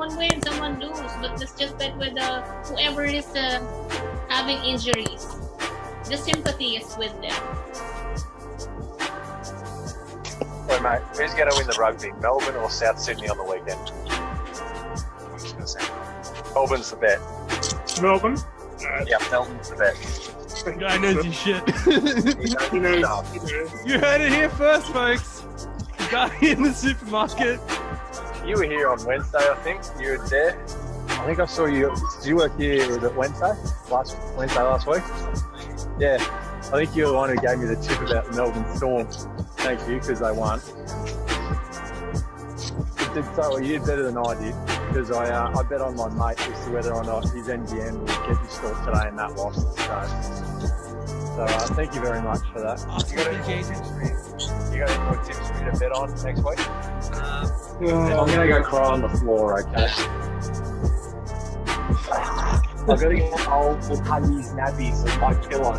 someone win, someone lose, but let's just bet with whoever is having injuries. The sympathy is with them. Wait, mate, who's going to win the rugby? Melbourne or South Sydney on the weekend? I'm just going to say Melbourne's the bet. Melbourne? Yeah, Melbourne's the bet. The guy knows his shit. He knows. You heard it here first, folks. The guy in the supermarket. You were here on Wednesday, I think. You were there. I think I saw you. Did you work here? Was it Wednesday? Last week? Yeah. I think you were the one who gave me the tip about the Melbourne Storm. Thank you, because they won. You did better than I did, because I bet on my mate as to whether or not his NGM would get restored today, and that lost. So thank you very much for that. You got any more tips for me to bet on next week? I'm going to go cry on the floor, okay? I've got to get old Huggies nappies as my pillow.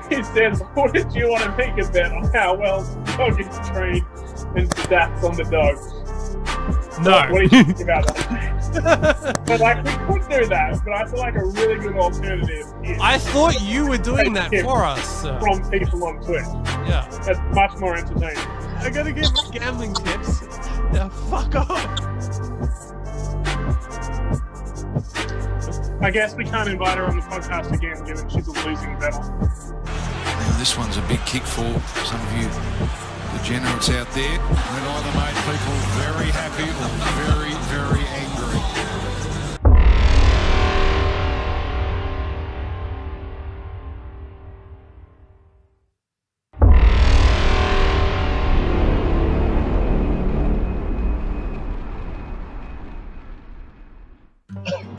He says, what did you want to make a bet on how well the dog is trained and stats on the dog? No. What do you think about that? But like, we could do that, but I feel like a really good alternative is... I thought you were doing that for us. From people on Twitch. Yeah. That's much more entertaining. I gotta give gambling tips. Yeah, fuck off. I guess we can't invite her on the podcast again, given she's a losing battle. Now this one's a big kick for some of you degenerates out there. It either made people very happy or very, very angry.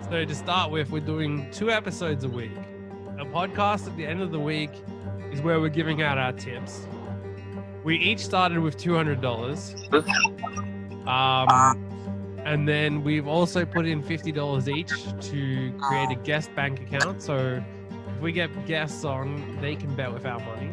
So to start with, we're doing 2 episodes a week. A podcast at the end of the week is where we're giving out our tips. We each started with $200. And then we've also put in $50 each to create a guest bank account. So if we get guests on, they can bet with our money.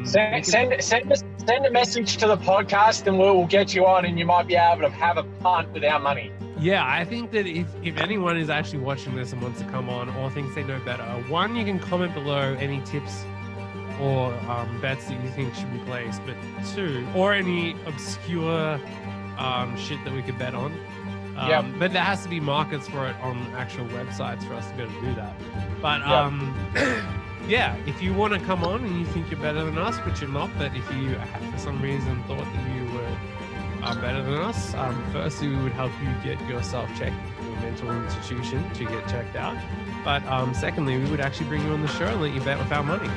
Send a message to the podcast and we'll get you on, and you might be able to have a punt with our money. Yeah, I think that if anyone is actually watching this and wants to come on or thinks they know better, 1, you can comment below any tips or bets that you think should be placed, but 2, or any obscure shit that we could bet on. But there has to be markets for it on actual websites for us to be able to do that. But yeah, if you want to come on and you think you're better than us, which you're not, but if you for some reason thought that you were better than us, firstly we would help you get yourself checked to a mental institution to get checked out. But secondly, we would actually bring you on the show and let you bet with our money.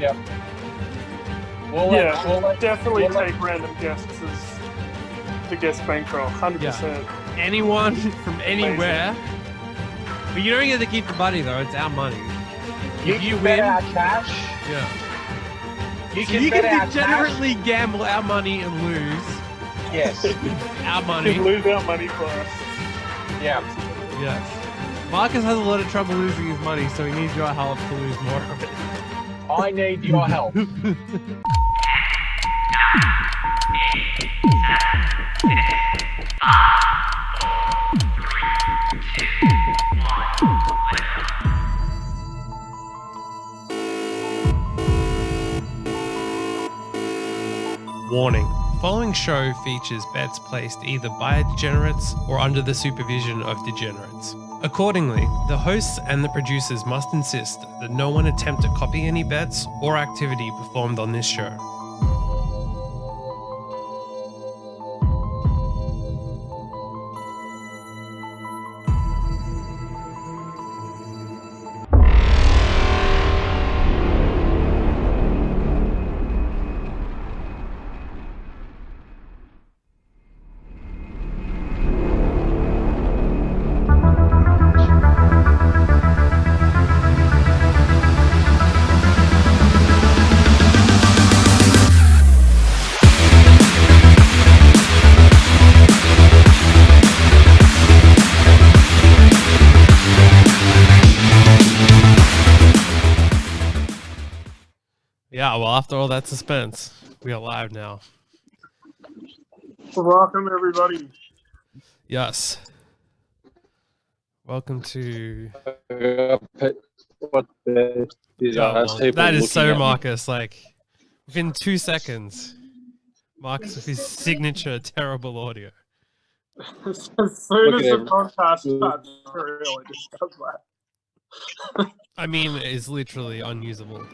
Yep. We'll definitely take random guests as the guest bankroll, 100%. Yeah. Anyone from anywhere. But you don't get to keep the money though, it's our money. If you win our cash. Yeah. You can degenerately gamble our money and lose. Yes. You Our money. can lose our money for us. Yeah. Yes. Marcus has a lot of trouble losing his money, so he needs your help to lose more of it. I need your help. Warning. The following show features bets placed either by degenerates or under the supervision of degenerates. Accordingly, the hosts and the producers must insist that no one attempt to copy any bets or activity performed on this show. Yeah, well, after all that suspense, we are live now. Welcome, everybody. Yes. Welcome to. What the That is so Marcus. Like within 2 seconds, Marcus with his signature terrible audio. As soon as the podcast starts, really just does that. I mean, it's literally unusable.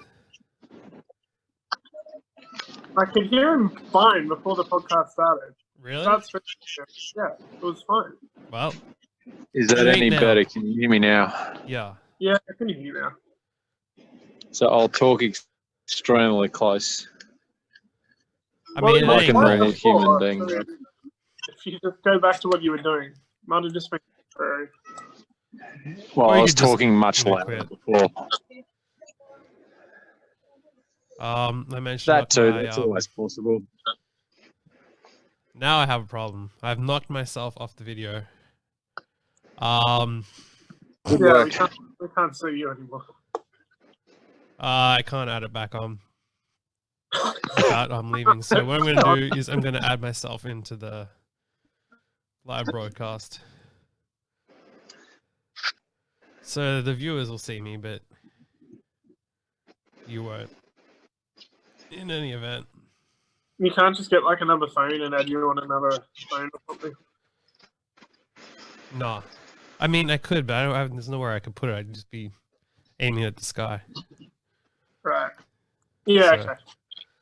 I could hear him fine before the podcast started. Really? Yeah, it was fine. Well, is that any better? Can you hear me now? Yeah. Yeah, I can hear you now. So I'll talk extremely close. I mean, like a human being. So if you just go back to what you were doing, might have just been very. Well, I was talking much louder before. I mentioned that too. That's always possible. Now I have a problem. I've knocked myself off the video. Yeah, we can't see you anymore. I can't add it back on. I'm leaving. So what I'm going to do is I'm going to add myself into the live broadcast. So the viewers will see me, but you won't. In any event. You can't just get like another phone and add you on another phone or something. No. I mean, I could, but there's nowhere I could put it. I'd just be aiming at the sky. Right. Yeah, So, okay.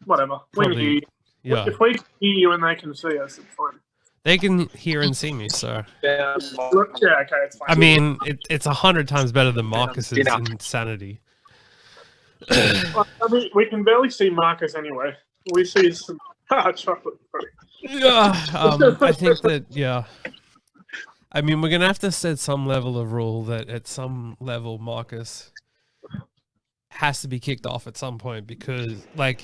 Whatever. We can hear you. Yeah. If we can hear you and they can see us, it's fine. They can hear and see me, so. Yeah, okay, it's fine. I mean, it's 100 times better than Marcus's insanity. Well, I mean, we can barely see Marcus anyway. We see some chocolate. Yeah, I think that, yeah. I mean, we're going to have to set some level of rule that at some level Marcus has to be kicked off at some point because, like,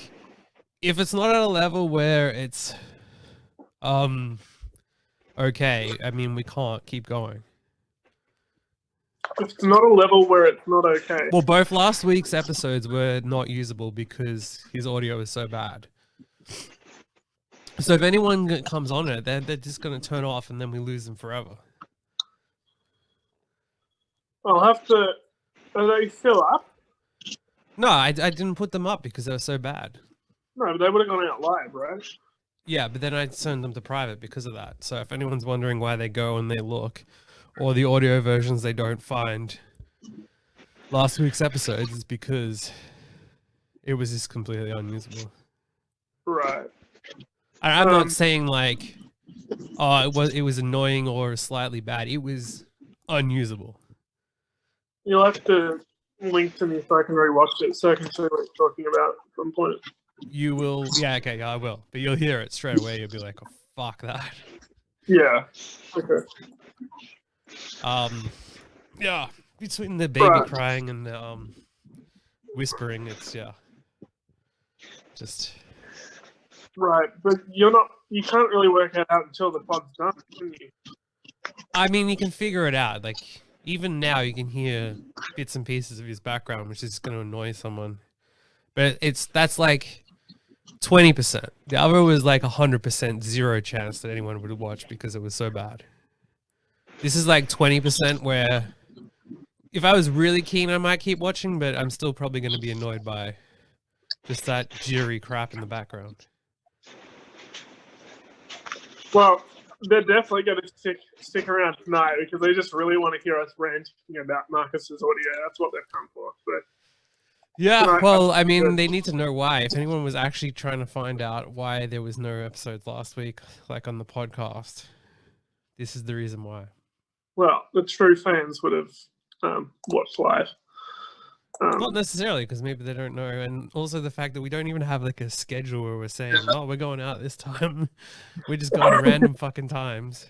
if it's not at a level where it's okay, I mean, we can't keep going. It's not a level where it's not okay. Well, both last week's episodes were not usable because his audio is so bad. So if anyone comes on it, they're just going to turn off and then we lose them forever. I'll have to... Are they still up? No, I didn't put them up because they were so bad. No, but they would have gone out live, right? Yeah, but then I turned them to private because of that. So if anyone's wondering why they go and they look, or the audio versions they don't find last week's episodes, is because it was just completely unusable. Right. I'm not saying like, oh, it was annoying or slightly bad. It was unusable. You'll have to link to me so I can rewatch it so I can see what it's talking about at some point. You will, yeah, okay, yeah, I will. But you'll hear it straight away. You'll be like, oh, fuck that. Yeah. Okay. Yeah, between the baby crying and the whispering, it's just right. But you can't really work it out until the pod's done, can you? I mean, you can figure it out. Like even now, you can hear bits and pieces of his background, which is going to annoy someone. But that's like 20%. The other was like 100%, zero chance that anyone would watch because it was so bad. This is like 20% where if I was really keen, I might keep watching, but I'm still probably going to be annoyed by just that jittery crap in the background. Well, they're definitely going to stick around tonight because they just really want to hear us ranting about Marcus's audio. That's what they've come for. But yeah, well, I mean, they need to know why. If anyone was actually trying to find out why there was no episodes last week, like on the podcast, this is the reason why. Well, the true fans would have watched live. Not necessarily, because maybe they don't know. And also the fact that we don't even have like a schedule where we're saying, oh, we're going out this time. We're just going to random fucking times.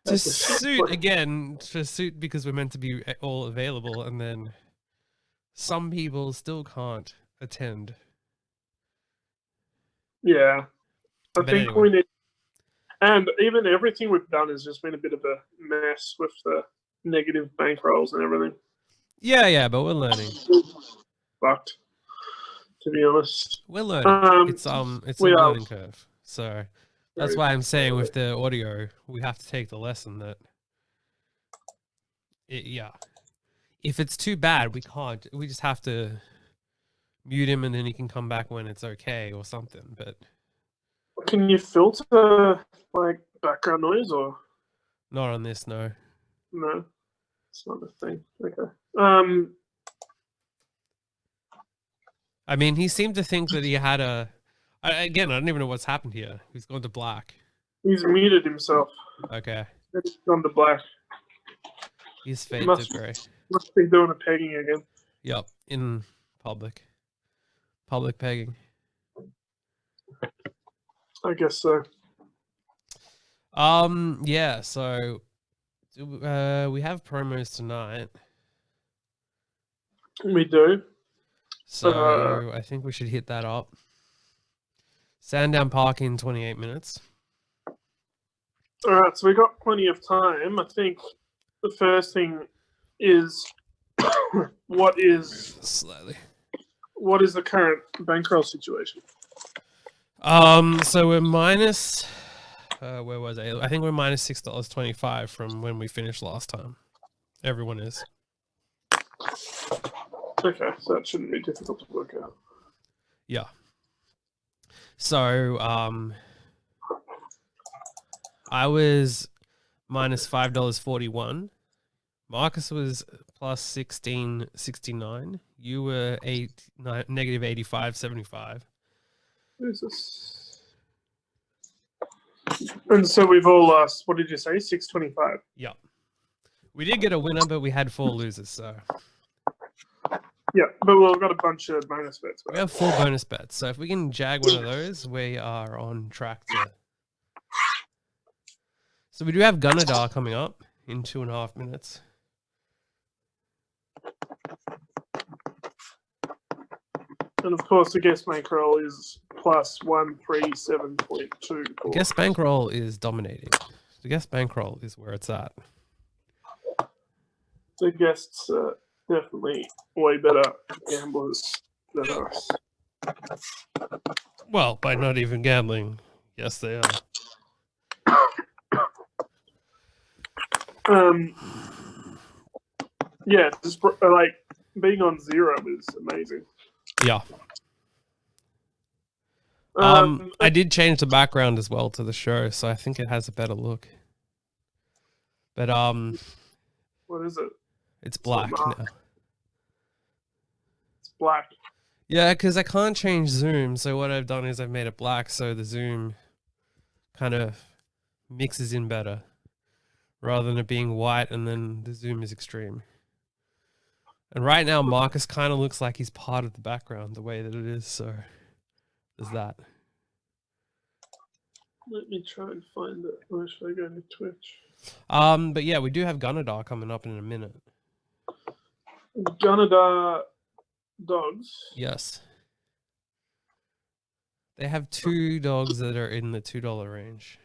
To suit because we're meant to be all available, and then some people still can't attend. Yeah. I think anyway. we need... And even everything we've done has just been a bit of a mess with the negative bankrolls and everything. Yeah, but we're learning. Fucked, to be honest. We're learning. It's a learning curve. So That's why I'm saying with the audio, we have to take the lesson that, if it's too bad, we can't. We just have to mute him and then he can come back when it's okay or something. But Can you filter like background noise or not on this, no. no? It's not a thing. Okay. I mean, he seemed to think that he had again, I don't even know what's happened here. He's gone to black. He's muted himself. Okay. He's gone to black. He's faded to grey. Must be doing a pegging again. Yep, in public. Public pegging. I guess so. Yeah, so we have promos tonight. We do. So I think we should hit that up. Sandown Park in 28 minutes. All right, so we got plenty of time. I think the first thing is what is Slightly. the current bankroll situation? So we're minus where was I? I think we're minus $6.25 from when we finished last time. Everyone is. Okay, so that shouldn't be difficult to work out. Yeah. So I was minus $5.41. Marcus was plus 16.69. You were negative 85.75. Jesus. And so we've all lost. What did you say? 625. Yep. We did get a winner, but we had 4 losers. So Yeah, but we've got a bunch of bonus bets. we have 4 bonus bets. So if we can jag one of those, we are on track to. So we do have Gunnedah coming up in 2.5 minutes. And of course, the guest bankroll is plus 137.24. Guest bankroll is dominating. The guest bankroll is where it's at. The guests are definitely way better gamblers than us. Well, by not even gambling, yes, they are. Yeah, just like being on 0 is amazing. Yeah. I did change the background as well to the show, so I think it has a better look. But what is it? it's black now. It's black. Yeah, because I can't change zoom, so what I've done is I've made it black so the zoom kind of mixes in better, rather than it being white and then the zoom is extreme. And right now, Marcus kind of looks like he's part of the background the way that it is, so there's that. Let me try and find it. Where should I go to Twitch? But yeah, we do have Gunnedah coming up in a minute. Gunnedah dogs. Yes. They have 2 dogs that are in the $2 range,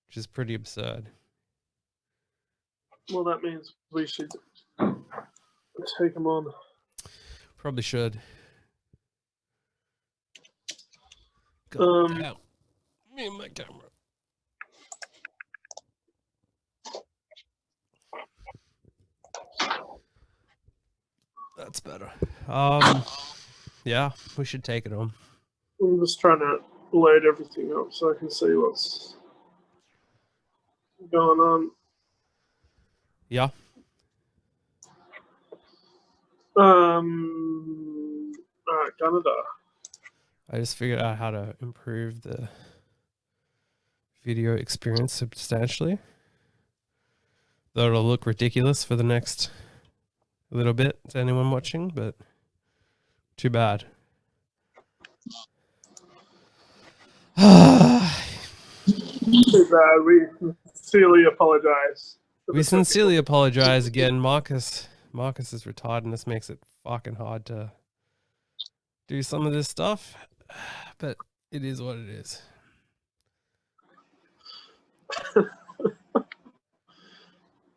which is pretty absurd. Well, that means we should take them on. Probably should. Um, Me and my camera. That's better. Yeah, we should take it on. I'm just trying to load everything up so I can see what's going on. Yeah. Alright, Gunnedah. I just figured out how to improve the video experience substantially. Though it'll look ridiculous for the next little bit to anyone watching, but too bad. Too bad. We sincerely apologize. We sincerely apologize again. Marcus is retired, and this makes it fucking hard to do some of this stuff. But it is what it is. Yeah.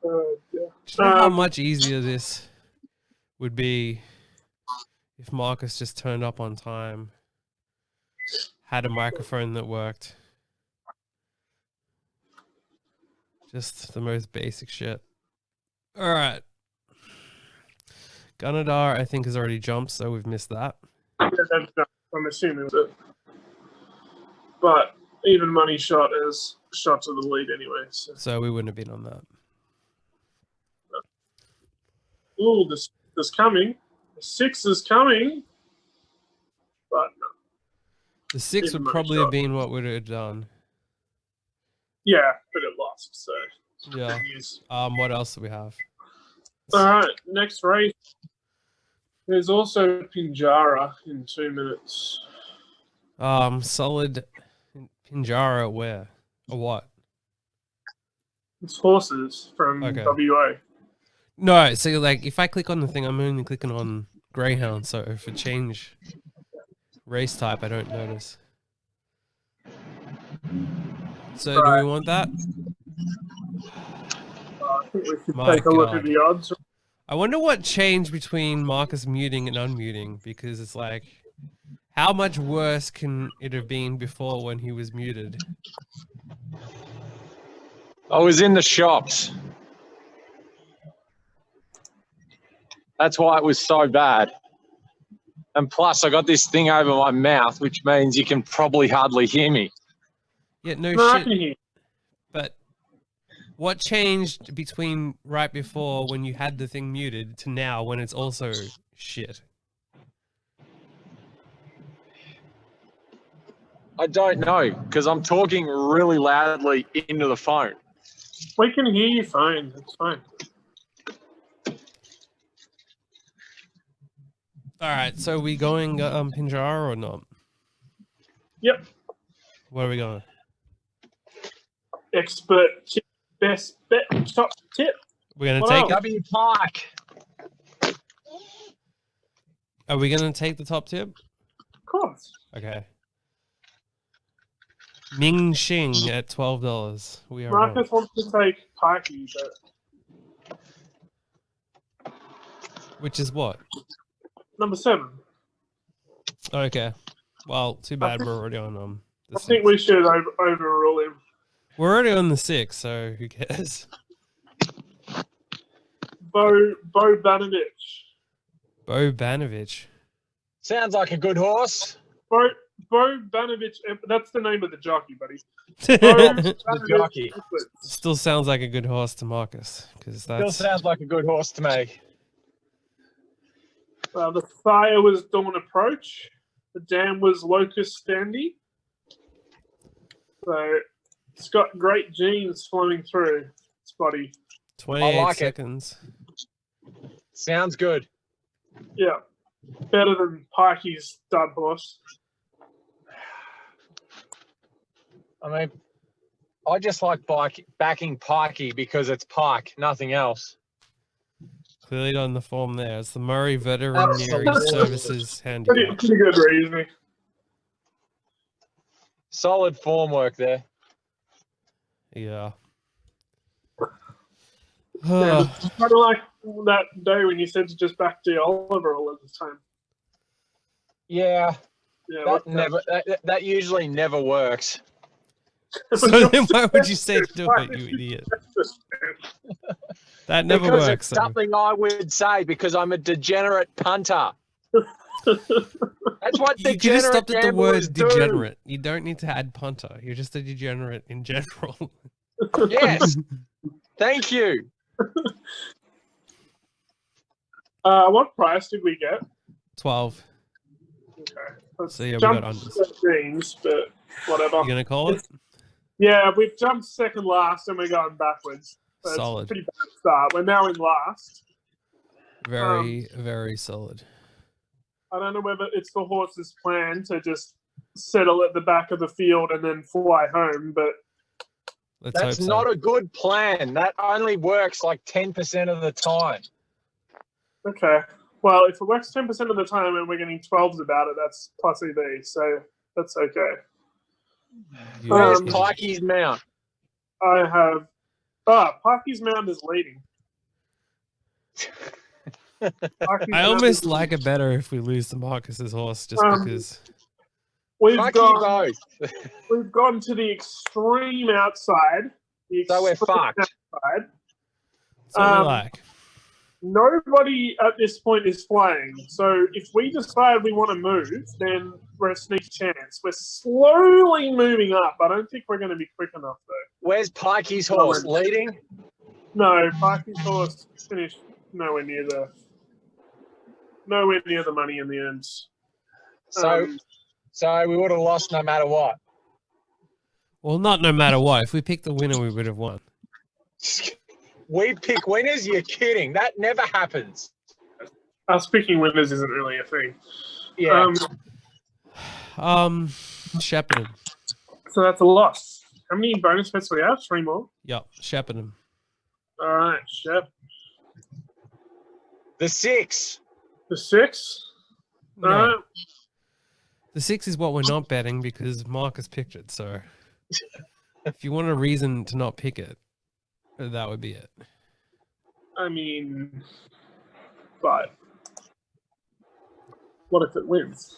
Do you know how much easier this would be if Marcus just turned up on time, had a microphone that worked, Just the most basic shit. All right. Gunadar, I think, has already jumped, so we've missed that. Yeah, I'm assuming that. But even money shot is shot to the lead anyway. So we wouldn't have been on that. Ooh, this coming. The 6 is coming. But no. The 6 Even would money probably shot. have been what would have done. Yeah, but it lost. So Yeah. good news. What else do we have? All right, next race. There's also Pinjara in 2 minutes. Solid Pinjara where? Or what? It's horses from Okay. WA. No, so like if I click on the thing, I'm only clicking on Greyhound, so if it change race type, I don't notice. So do we want that? I think we should My take a look God. at the odds. I wonder what changed between Marcus muting and unmuting, because it's like, how much worse can it have been before when he was muted? I was in the shops. That's why it was so bad. And plus, I got this thing over my mouth, which means you can probably hardly hear me. Yeah, no No, I shit. can hear. But what changed between right before when you had the thing muted to now when it's also shit? I don't know, because I'm talking really loudly into the phone. We can hear you fine. It's fine. All right, so we going Pinjara or not? Yep. Where are we going? Expert tip, best bet, top tip. We're gonna What take else? it. W Park. Are we gonna take the top tip? Of course. Okay. Ming Xing at $12. We are on. Marcus wants to take Pikey, but Which is what? number 7. Okay. Well, too bad think- we're already on the I think 6. we should overrule him. We're already on the 6, so who cares? Bo Banovich. Bo Banovich. Sounds like a good horse. Bo Banovich. That's the name of the jockey, buddy. Still The jockey. sounds like a good horse to Marcus, because Still that's sounds like a good horse to me. The fire was Dawn Approach. The dam was Locust Standy. So it's got great genes flowing through its body. 28 I like it. seconds. Sounds good. Yeah. Better than Pikey's stud horse. I mean, I just like backing Pikey because it's Pike, nothing else. Clearly on the form there. It's the Murray Veterinary Absolutely. Services Pretty handicap. good reasoning. Solid form work there. Yeah. Yeah, it's kind of like that day when you said to just back D. Oliver all of the time. Yeah, Yeah, that never. That usually never works. So then why would you say to do it, you idiot? That never Because works. it's So. something I would say because I'm a degenerate punter. That's what You could have degenerate stopped at the gamblers word do. degenerate. You don't need to add punter. You're just a degenerate in general. Yes. Thank you. What price did we get? 12. Okay. Let's So yeah, we jump got to unders. 13s, but whatever. You gonna call it? Yeah, we've jumped second last and we're going backwards. So Solid. It's a pretty bad start. We're now in last. Very, very solid. I don't know whether it's the horse's plan to just settle at the back of the field and then fly home, but Let's hope That's so. not a good plan. That only works like 10% of the time. okay. Well, if it works 10% of the time and we're getting 12s about it, that's plus EV, so that's okay. You Where's idiot. Pikey's mount? I have... Pikey's Mound is leading. Pikey's I Mound almost is like it better if we lose to Marcus's horse, just because. We've Fuck gone, you both. we've gone to the extreme outside The So we're extreme fucked. outside. That's what we like. Nobody at this point is playing. So if we decide we want to move, then we're a sneaky chance. We're slowly moving up. I don't think we're going to be quick enough, though. Where's Pikey's horse? Leading? No, Parky's horse finished nowhere near the money in the end. So we would have lost no matter what. Well, not no matter what. If we picked the winner, we would have won. We pick winners? You're kidding. That never happens. Us picking winners isn't really a thing. Yeah. Shepparton. So that's a loss. How many bonus bets do we have? 3 more? Yep, Shepparton. All right, Shep. The 6. The 6? No. All right. The 6 is what we're not betting because Marcus picked it. So if you want a reason to not pick it, that would be it. I mean, but what if it wins?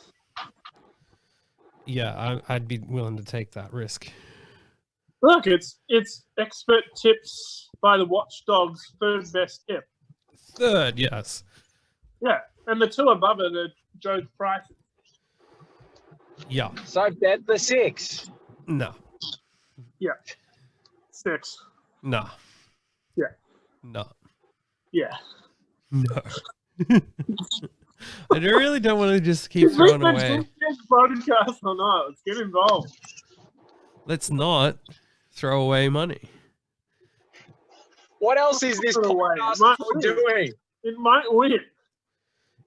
Yeah, I'd be willing to take that risk. Look, it's expert tips by the Watchdogs' 3rd best tip. 3rd, yes. Yeah, and the 2 above it are Joe's prices. Yeah. So bet the 6. No. Yeah. 6. No. Yeah. No. Yeah. No. I really don't want to just keep throwing away. Broadcast or not? Let's get involved. Let's not throw away money. What else is this podcast doing? It might win.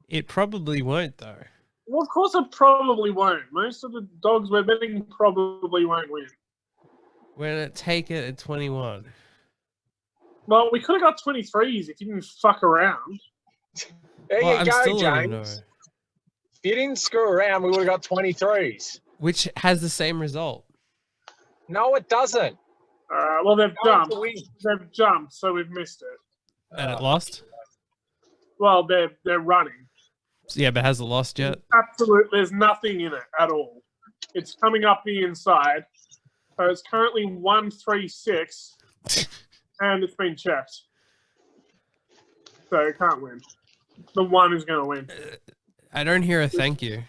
It probably won't, though. Well, of course it probably won't. Most of the dogs we're betting probably won't win. We're going to take it at 21. Well, we could have got 23s if you didn't fuck around. There Well, you I'm go, still letting know. James. If you didn't screw around, we would have got 23s. Which has the same result. No, it doesn't. Well, they've Going jumped. to win. They've jumped, so we've missed it. And it lost? Well, they're running. Yeah, but has it lost yet? Absolutely, there's nothing in it at all. It's coming up the inside. So it's currently 136, and it's been checked. So it can't win. The 1 is going to win. I don't hear a thank you.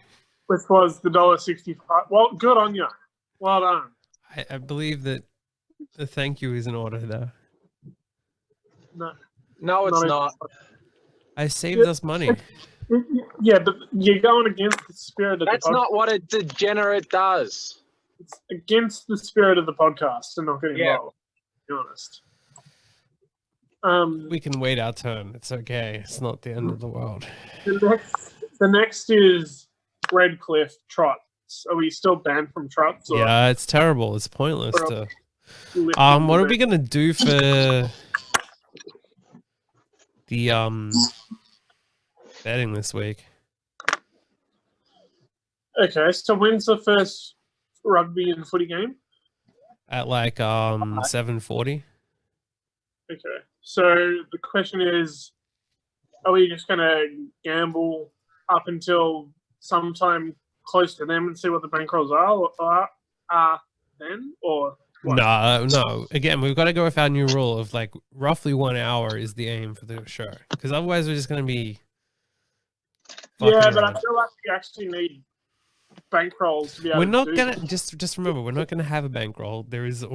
Which was the $1.65. Well, good on you. Well done. I believe that the thank you is in order, though. No, it's not. I saved us money. Yeah, but you're going against the spirit of That's the podcast. not what a degenerate does. It's against the spirit of the podcast and not getting involved, to be honest. We can wait our turn. It's okay. It's not the end of the world. The next is Redcliffe Trots. Are we still banned from Trots? Or Yeah, it's terrible. It's pointless to... What are we going to do for the betting this week? Okay, so when's the first rugby and footy game? At like 7:40. Okay, so the question is, are we just going to gamble up until sometime close to them and see what the bankrolls are then? Or what? No. Again, we've got to go with our new rule of like roughly 1 hour is the aim for the show. Because otherwise we're just going to be... Yeah, but I feel like we actually need bankrolls to be able We're not to do gonna that. just remember, we're not gonna have a bankroll. There is a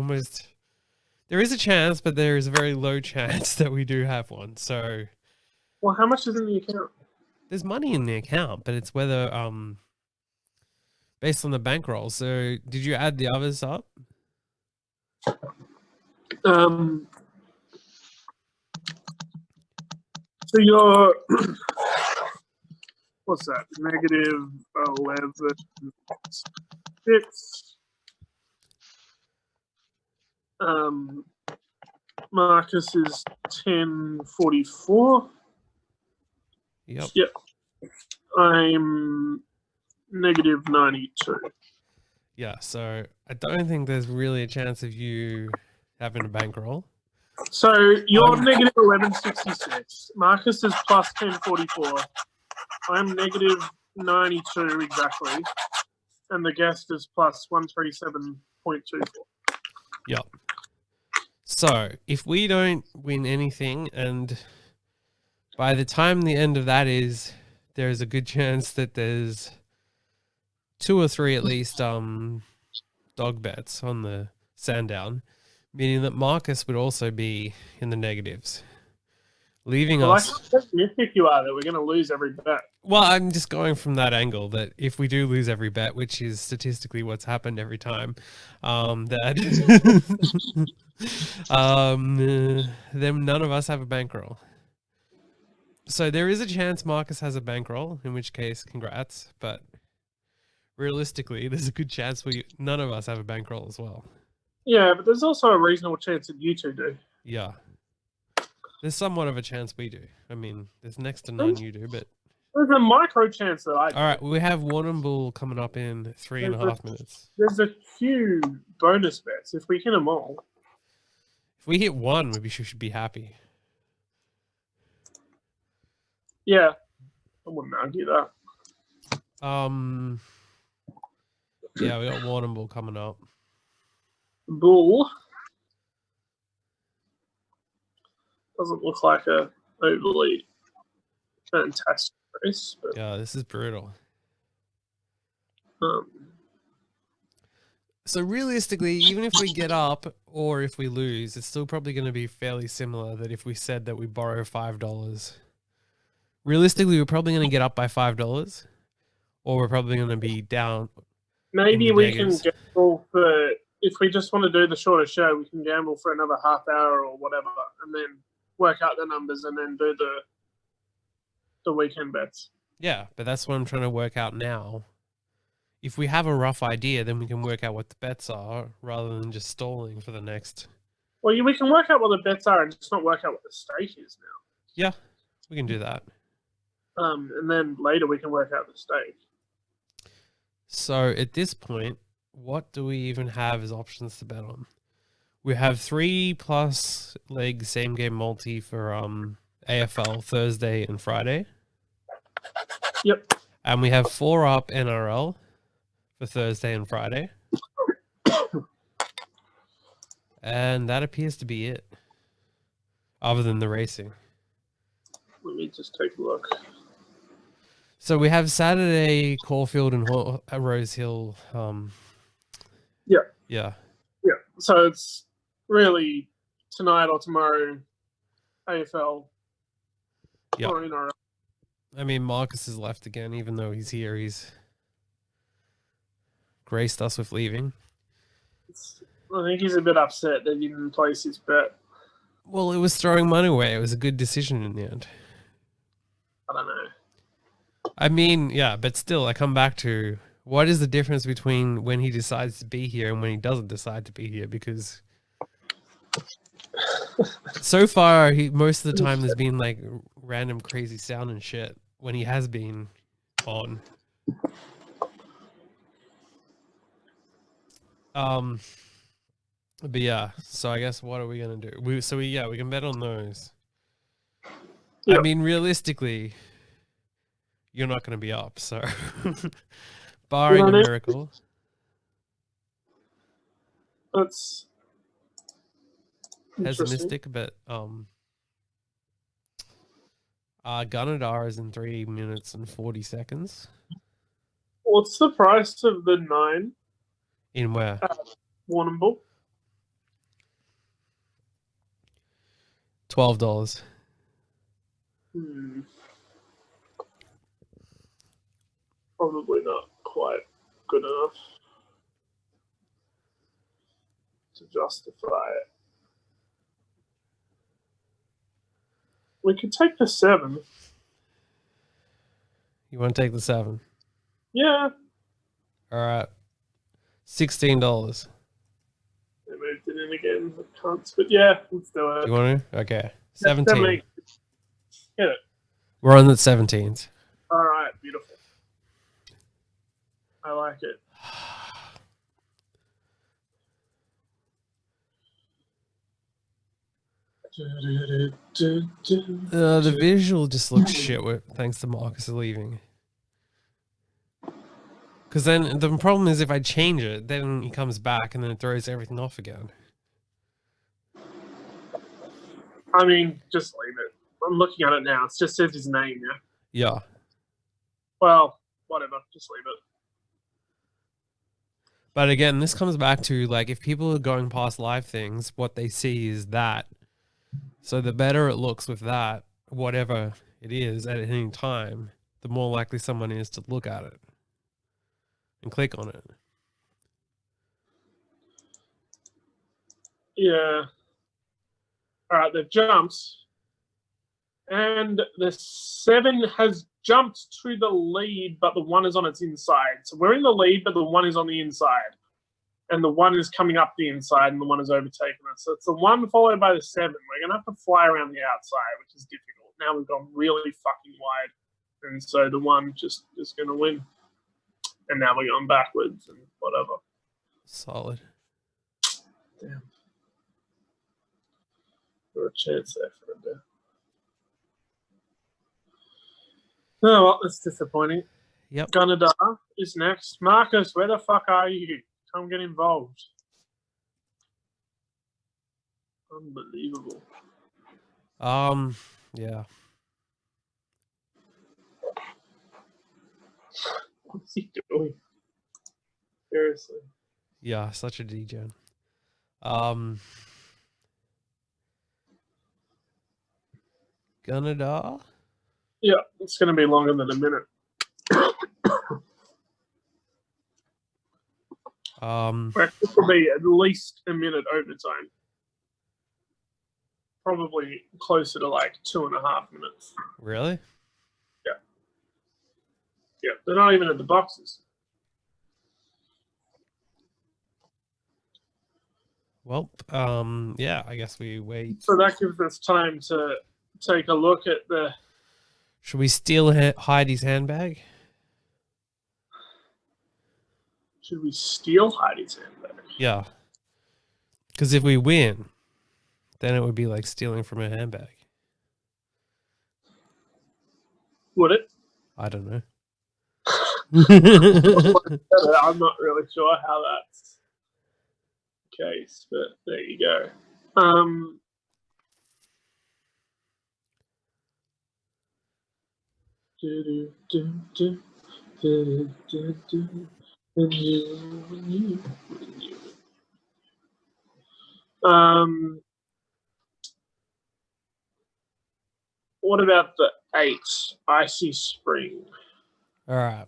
chance, but there is a very low chance that we do have one. So Well, how much is in the account? there's money in the account, but it's whether based on the bankroll. So did you add the others up? So you're what's that? Negative 11 6. Marcus is 1044. Yep. Yep. I'm negative 92. Yeah. So I don't think there's really a chance of you having a bankroll. So you're negative 1166. Marcus is plus 1044. I'm negative 92 exactly. And the guest is plus 137.24. Yep. So if we don't win anything, and by the time the end of that is, there's a good chance that there's 2 or 3 at least dog bets on the Sandown, meaning that Marcus would also be in the negatives, leaving Well, us. I think you are that we're going to lose every bet. Well, I'm just going from that angle that if we do lose every bet, which is statistically what's happened every time, that then none of us have a bankroll. So there is a chance Marcus has a bankroll, in which case, congrats. But realistically, there's a good chance none of us have a bankroll as well. Yeah, but there's also a reasonable chance that you two do. Yeah. There's somewhat of a chance we do. I mean, there's next to none you do, but... There's a micro chance that I do. All right, we have Warrnambool coming up in 3.5 minutes. There's a few bonus bets if we hit them all. If we hit one, we should be happy. Yeah, I wouldn't argue that. Yeah, we got Warrnambool coming up. Bull doesn't look like a overly fantastic race, but Yeah, this is brutal. um, So realistically, even if we get up or if we lose, it's still probably going to be fairly similar that if we said that we borrow $5. Realistically, we're probably going to get up by $5, or we're probably going to be down. maybe in the we negatives. can gamble for, if we just want to do the shorter show, we can gamble for another half hour or whatever, and then work out the numbers and then do the weekend bets. Yeah, but that's what I'm trying to work out now. If we have a rough idea, then we can work out what the bets are rather than just stalling for the next. Well, we can work out what the bets are and just not work out what the stake is now. Yeah, we can do that. And then later we can work out the stake. So at this point, what do we even have as options to bet on? We have 3+ leg same game multi for AFL Thursday and Friday. Yep. And we have 4 up NRL for Thursday and Friday. And that appears to be it. Other than the racing. Let me just take a look. So we have Saturday, Caulfield and Rose Hill. Yeah. Yeah. Yeah. So it's really tonight or tomorrow, AFL Yep. or NRL. I mean, Marcus is left again, even though he's here. He's graced us with leaving. I think he's a bit upset that he didn't place his bet. Well, it was throwing money away. It was a good decision in the end. I don't know. I mean, yeah, but still, I come back to what is the difference between when he decides to be here and when he doesn't decide to be here? Because so far, most of the time there's been like random crazy sound and shit when he has been on. But yeah, so I guess what are we gonna do? We can bet on those. Yep. I mean, realistically, you're not gonna be up, so barring a miracle. That's interesting. Pessimistic, but Gunnedah is in 3 minutes and 40 seconds. What's the price of the 9 In where? Warrnambool? $12. Probably not quite good enough to justify it. We could take the 7. You want to take the 7? Yeah. All right. $16. They moved it in again. The cunts. But yeah, let's do it. You want to? Okay. 17. Get it. We're on the 17th. All right. Beautiful. I like it. The visual just looks shit thanks to Marcus leaving. Because then the problem is if I change it, then he comes back and then it throws everything off again. I mean, just leave it. I'm looking at it now. It just says his name, yeah? Yeah. Well, whatever. Just leave it. But again, this comes back to, like, if people are going past live things, what they see is that. So the better it looks with that, whatever it is at any time, the more likely someone is to look at it and click on it. Yeah. All right, they've jumped. And the 7 has jumped to the lead, but the 1 is on its inside. So we're in the lead, but the 1 is on the inside. And the 1 is coming up the inside, and the 1 is overtaking us. So it's the 1 followed by the 7. We're going to have to fly around the outside, which is difficult. Now we've gone really fucking wide. And so the 1 just is going to win. And now we're going backwards and whatever. Solid. Damn. There a chance there for a bit. Oh, well, that's disappointing. Yep. Gunnedah is next. Marcus, where the fuck are you? Come get involved. Unbelievable. Yeah. What's he doing? Seriously. Yeah, such a degen. Gunnedah? Yeah, it's going to be longer than a minute. It will be at least a minute overtime. Probably closer to like 2.5 minutes. Really? Yeah. Yeah, they're not even at the boxes. Well, yeah, I guess we wait. So that gives us time to take a look at the... Should we steal Heidi's handbag? Should we steal Heidi's handbag? Yeah. Because if we win, then it would be like stealing from a handbag. Would it? I don't know. I'm not really sure how that's the case, but there you go. What about the 8, Icy Spring? All right.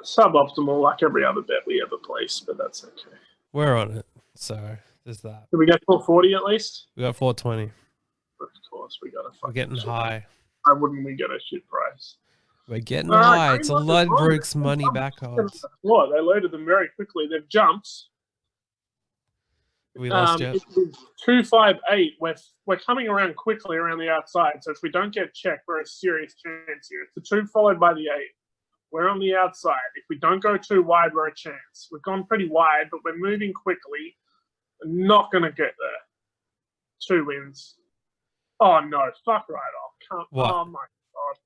Suboptimal, like every other bet we ever placed, but that's okay. We're on it. So there's that. Did we get 440 at least? We got 420. Of course, we got a We're fucking getting shit. high. Why wouldn't we get a shit price? We're getting All right, high. It's a Ludbrooks money back odds. Well, they loaded them very quickly. They've jumped. We lost yet? 258. We're coming around quickly around the outside. So if we don't get checked, we're a serious chance here. It's the 2 followed by the 8. We're on the outside. If we don't go too wide, we're a chance. We've gone pretty wide, but we're moving quickly. We're not going to get there. 2 wins. Oh, no. Fuck right off. What? Oh, my God.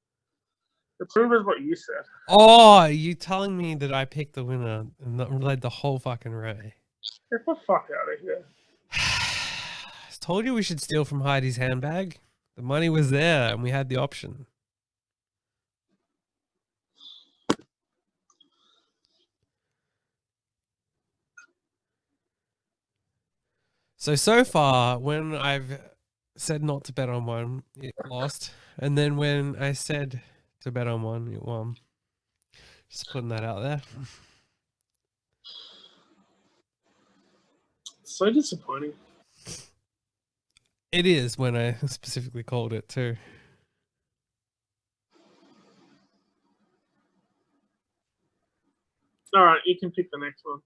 The 2 is what you said. Oh, you telling me that I picked the winner and led the whole fucking ray? Get the fuck out of here. I told you we should steal from Heidi's handbag. The money was there and we had the option. So far, when I've said not to bet on one, it lost. And then when I said to bet on one, it won. Just putting that out there. So disappointing. It is when I specifically called it too. All right, you can pick the next one.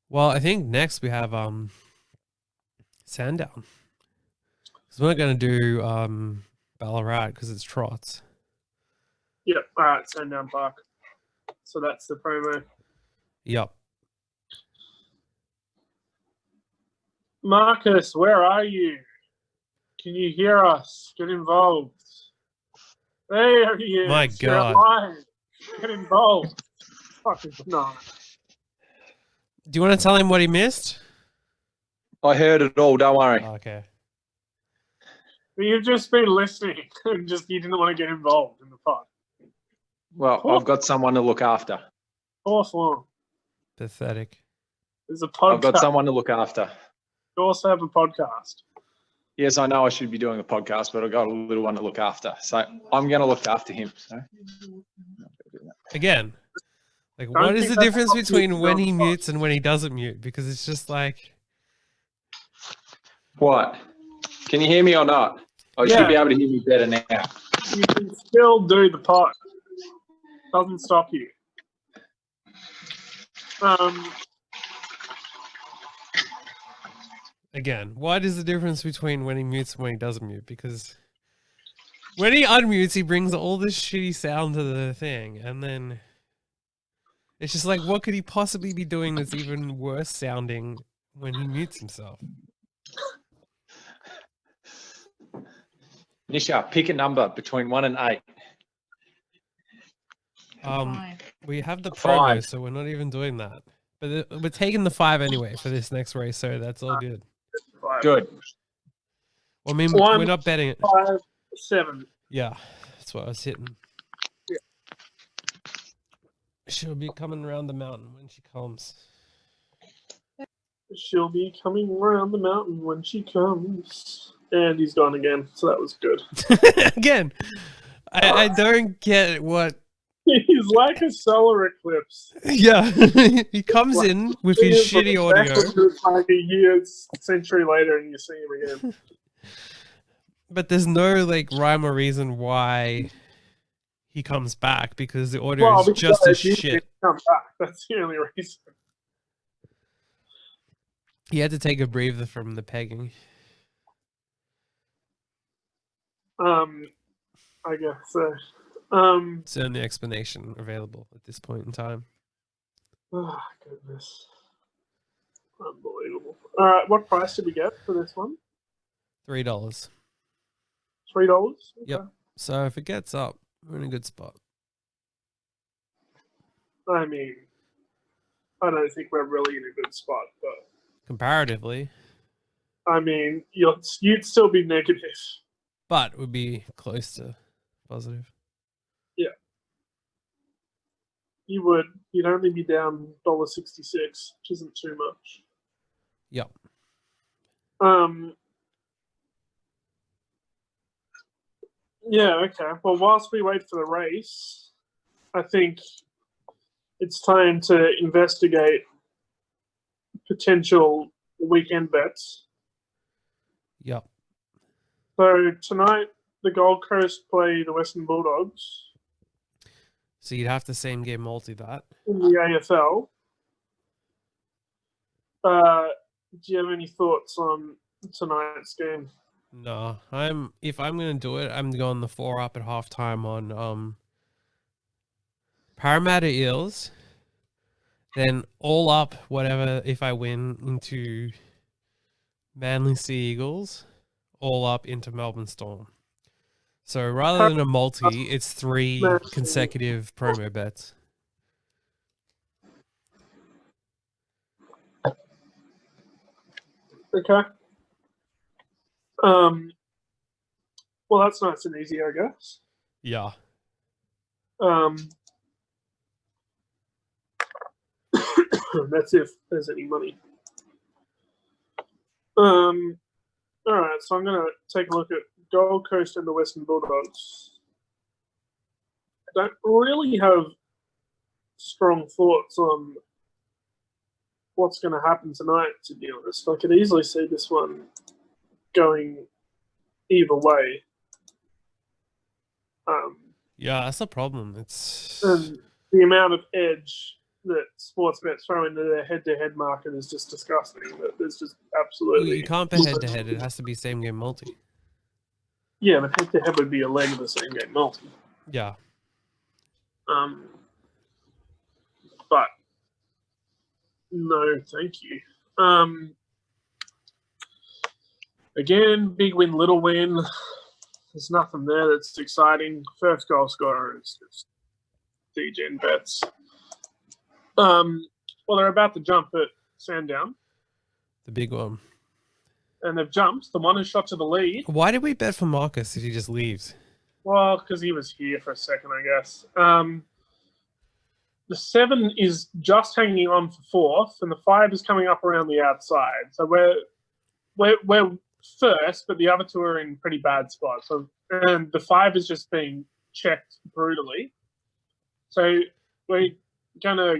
Well, I think next we have Sandown. Because we're not going to do Ballarat because it's trots. Yep. All right, Sandown Park. So that's the promo. Yep. Marcus, where are you? Can you hear us? Get involved. There he is. My You're God. alive. Get involved. Fucking no. Do you want to tell him what he missed? I heard it all. Don't worry. Okay. But you've just been listening and you didn't want to get involved in the pod. Well, I've got someone to look after. Fourth long. Pathetic. There's a podcast. I've got someone to look after. You also have a podcast. Yes, I know I should be doing a podcast, but I've got a little one to look after. So I'm going to look after him. So. Again, like, Don't what is think the that's difference what between people when don't he watch. mutes and when he doesn't mute? Because it's just like, What? Can you hear me or not? I Yeah. should be able to hear me better now. You can still do the pod. Doesn't stop you. again, what is the difference between when he mutes and when he doesn't mute? Because when he unmutes, he brings all this shitty sound to the thing, and then it's just like, what could he possibly be doing that's even worse sounding when he mutes himself? Nisha, pick a number between 1 and 8. We have the promo, 5. so we're not even doing that. But we're taking the 5 anyway for this next race, so that's all good. Good. Well, I mean, One, we're not betting it. 5, 7. Yeah, that's what I was hitting. Yeah. She'll be coming around the mountain when she comes. She'll be coming around the mountain when she comes. And he's gone again, so that was good. Again, I don't get what. He's like a solar eclipse. Yeah, he comes in with his shitty audio. It's like a year, century later, and you see him again. But there's no like rhyme or reason why he comes back, because the audio is just as you shit. Come back. That's the only reason. He had to take a breather from the pegging. I guess so. It's the only explanation available at this point in time. Oh, goodness. Unbelievable. All right, what price did we get for this one? $3. $3? Okay. Yep. So if it gets up, we're in a good spot. I mean, I don't think we're really in a good spot, but Comparatively, I mean, you'd still be negative. but would be close to positive. You would. You'd only be down $1.66, which isn't too much. Yep. Yeah, okay. Well, whilst we wait for the race, I think it's time to investigate potential weekend bets. Yep. So tonight, the Gold Coast play the Western Bulldogs So you'd have to same game multi that. in the AFL. Do you have any thoughts on tonight's game? No, if I'm gonna do it, I'm going the 4 up at halftime on Parramatta Eels. Then all up whatever if I win into Manly Sea Eagles, all up into Melbourne Storm. So rather than a multi, it's 3 consecutive promo bets. Okay. Well, that's nice and easy, I guess. Yeah. That's if there's any money. All right, so I'm going to take a look at Gold Coast and the Western Bulldogs. I don't really have strong thoughts on what's going to happen tonight, to be honest. I could easily see this one going either way. Yeah, that's the problem. It's And the amount of edge that Sportsbet throw into their head-to-head market is just disgusting. That there's just absolutely... you can't bet head-to-head. It has to be same game multi. Yeah, but head-to-head would be a leg of the same game multi. Yeah. But no, thank you. Again, big win, little win. There's nothing there that's exciting. First goal scorer is just DGen bets. Well, they're about to jump at Sandown. The big one. and they've jumped. The one is shot to the lead. Why did we bet for Marcus if he just leaves? Well, because he was here for a second, I guess. The 7 is just hanging on for fourth, and the 5 is coming up around the outside. So we're first, but the other two are in pretty bad spots. So, and the 5 is just being checked brutally. So we're gonna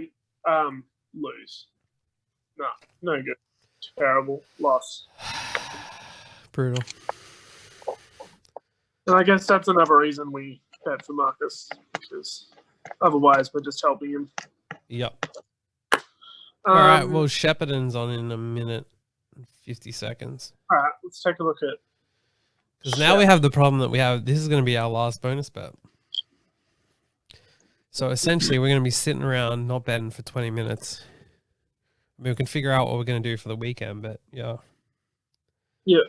lose. No good. Terrible loss. Brutal. And I guess that's another reason we bet for Marcus, because otherwise we're just helping him. Yep. All right. Well, Shepparton's on in a minute and 50 seconds. All right. Let's take a look at. Because now we have the problem that we have. This is going to be our last bonus bet. So essentially, we're going to be sitting around not betting for 20 minutes. I mean, we can figure out what we're going to do for the weekend, but yeah. Yeah.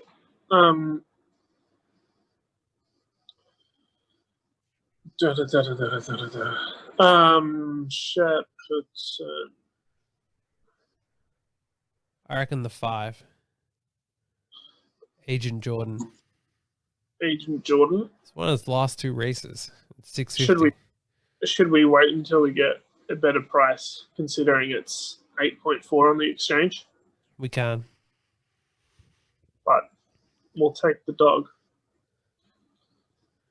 Shepparton. I reckon the 5. Agent Jordan. Agent Jordan. It's one of his last 2 races. It's 650. Should we wait until we get a better price, considering it's 8.4 on the exchange? We can. But we'll take the dog.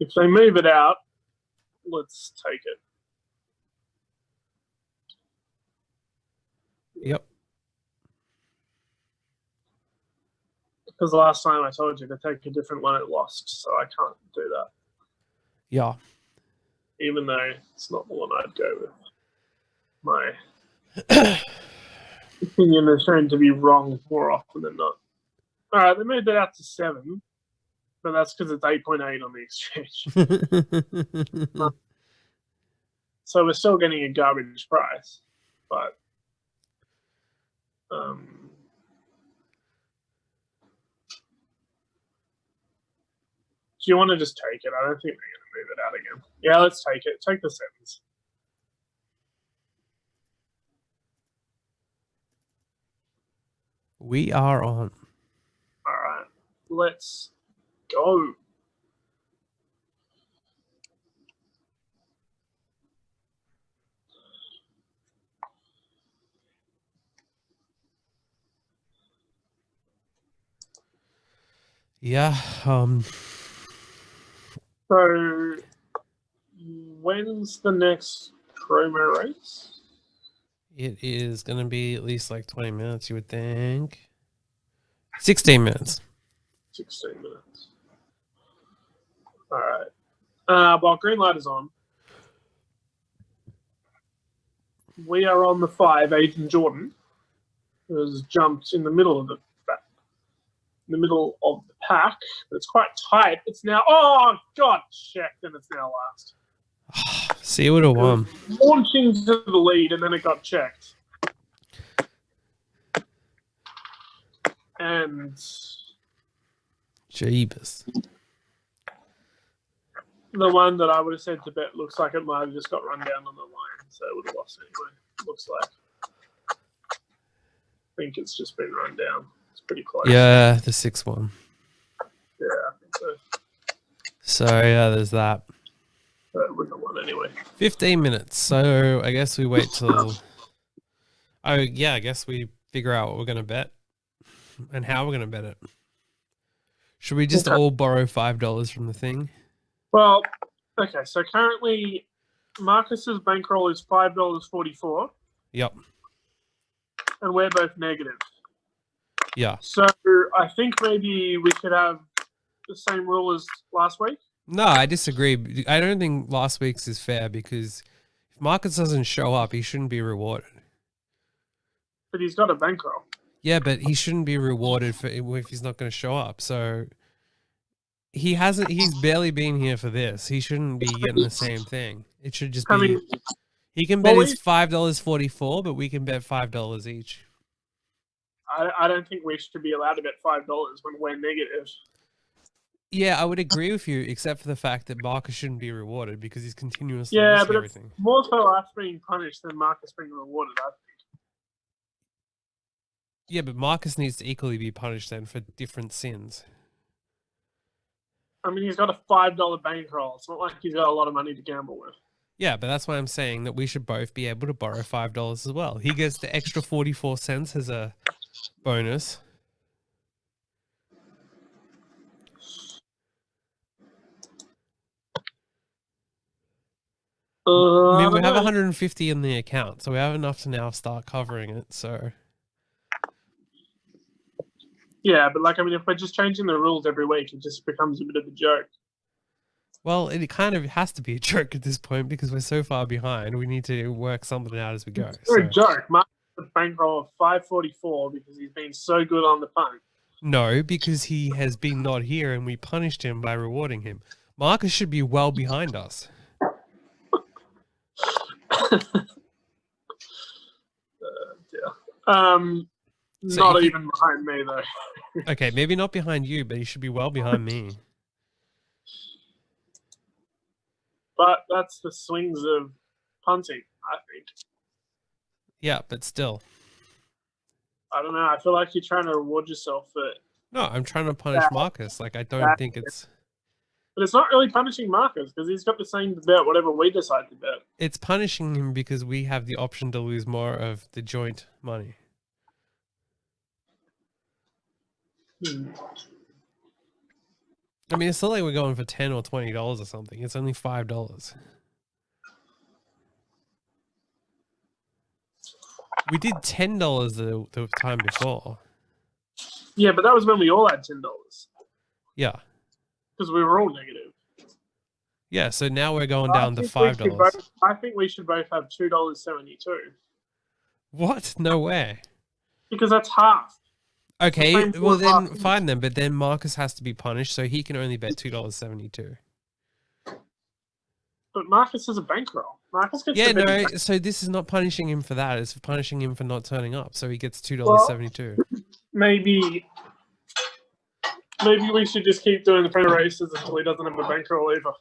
If they move it out, let's take it. Yep. Because last time I told you to take a different one, it lost, so I can't do that. Yeah. Even though it's not the one I'd go with. My opinion is shown to be wrong more often than not. All right, they moved it out to 7, but that's because it's 8.8 on the exchange. So we're still getting a garbage price, but do you want to just take it? I don't think they're going to move it out again. Yeah, let's take it. Take the 7s. We are on. All right, let's go. Yeah. So, when's the next promo race? It is going to be at least like 20 minutes, you would think. 16 minutes. 16 minutes. All right. While green light is on, we are on the 5, Agent Jordan, who has jumped in the middle of the pack. But it's quite tight. It's now, oh, God, checked, and it's now last. See, it would have won. Launching to the lead, and then it got checked. And Jeebus. the one that I would have said to bet looks like it might have just got run down on the line, so it would have lost anyway. Looks like. I think it's just been run down. It's pretty close. Yeah, the 6-1. Yeah, I think so. So, yeah, there's that. But it wouldn't have won anyway. 15 minutes. So, I guess we wait till... Oh, yeah, I guess we figure out what we're going to bet and how we're going to bet it. Should we just all borrow $5 from the thing? Well, okay, so currently Marcus's bankroll is $5.44. Yep. And we're both negative. Yeah. So I think maybe we should have the same rule as last week. No, I disagree. I don't think last week's is fair because if Marcus doesn't show up, he shouldn't be rewarded. But he's got a bankroll. Yeah, but he shouldn't be rewarded for if he's not going to show up. So he's barely been here for this. He shouldn't be getting the same thing. It should just be, he can bet his $5.44, but we can bet $5 each. I don't think we should be allowed to bet $5 when we're negative. Yeah, I would agree with you, except for the fact that Marcus shouldn't be rewarded because he's continuously Yeah, missing but everything. it's more so us being punished than Marcus being rewarded, I think. Yeah, but Marcus needs to equally be punished then for different sins. I mean, he's got a $5 bankroll. It's not like he's got a lot of money to gamble with. Yeah, but that's why I'm saying that we should both be able to borrow $5 as well. He gets the extra 44 cents as a bonus. I mean, we have 150 in the account, so we have enough to now start covering it. So yeah, but like, I mean, if we're just changing the rules every week, it just becomes a bit of a joke. well, it kind of has to be a joke at this point because we're so far behind. We need to work something out as we go. It's a joke. Mark has a bankroll of 544 because he's been so good on the punt. No, because he has been not here and we punished him by rewarding him. Marcus should be well behind us. Not even behind me though. Okay, maybe not behind you, but he should be well behind me. But that's the swings of punting, I think. Yeah, but still. I don't know. I feel like you're trying to reward yourself for it. No, I'm trying to punish Marcus. Like, I don't think it's... But it's not really punishing Marcus because he's got the same to bet whatever we decide to bet. It's punishing him because we have the option to lose more of the joint money. I mean, it's not like we're going for $10 or $20 or something. It's only $5. We did $10 the time before. Yeah, but that was when we all had $10. Yeah. Because we were all negative. Yeah, so now we're going down to $5. I think we should both have $2.72. What? No way. Because that's half. Okay, well then fine then, but then Marcus has to be punished, so he can only bet $2.72. But Marcus has a bankroll. Marcus gets so this is not punishing him for that. It's punishing him for not turning up, so he gets $2.72. Maybe we should just keep doing the free races until he doesn't have a bankroll either.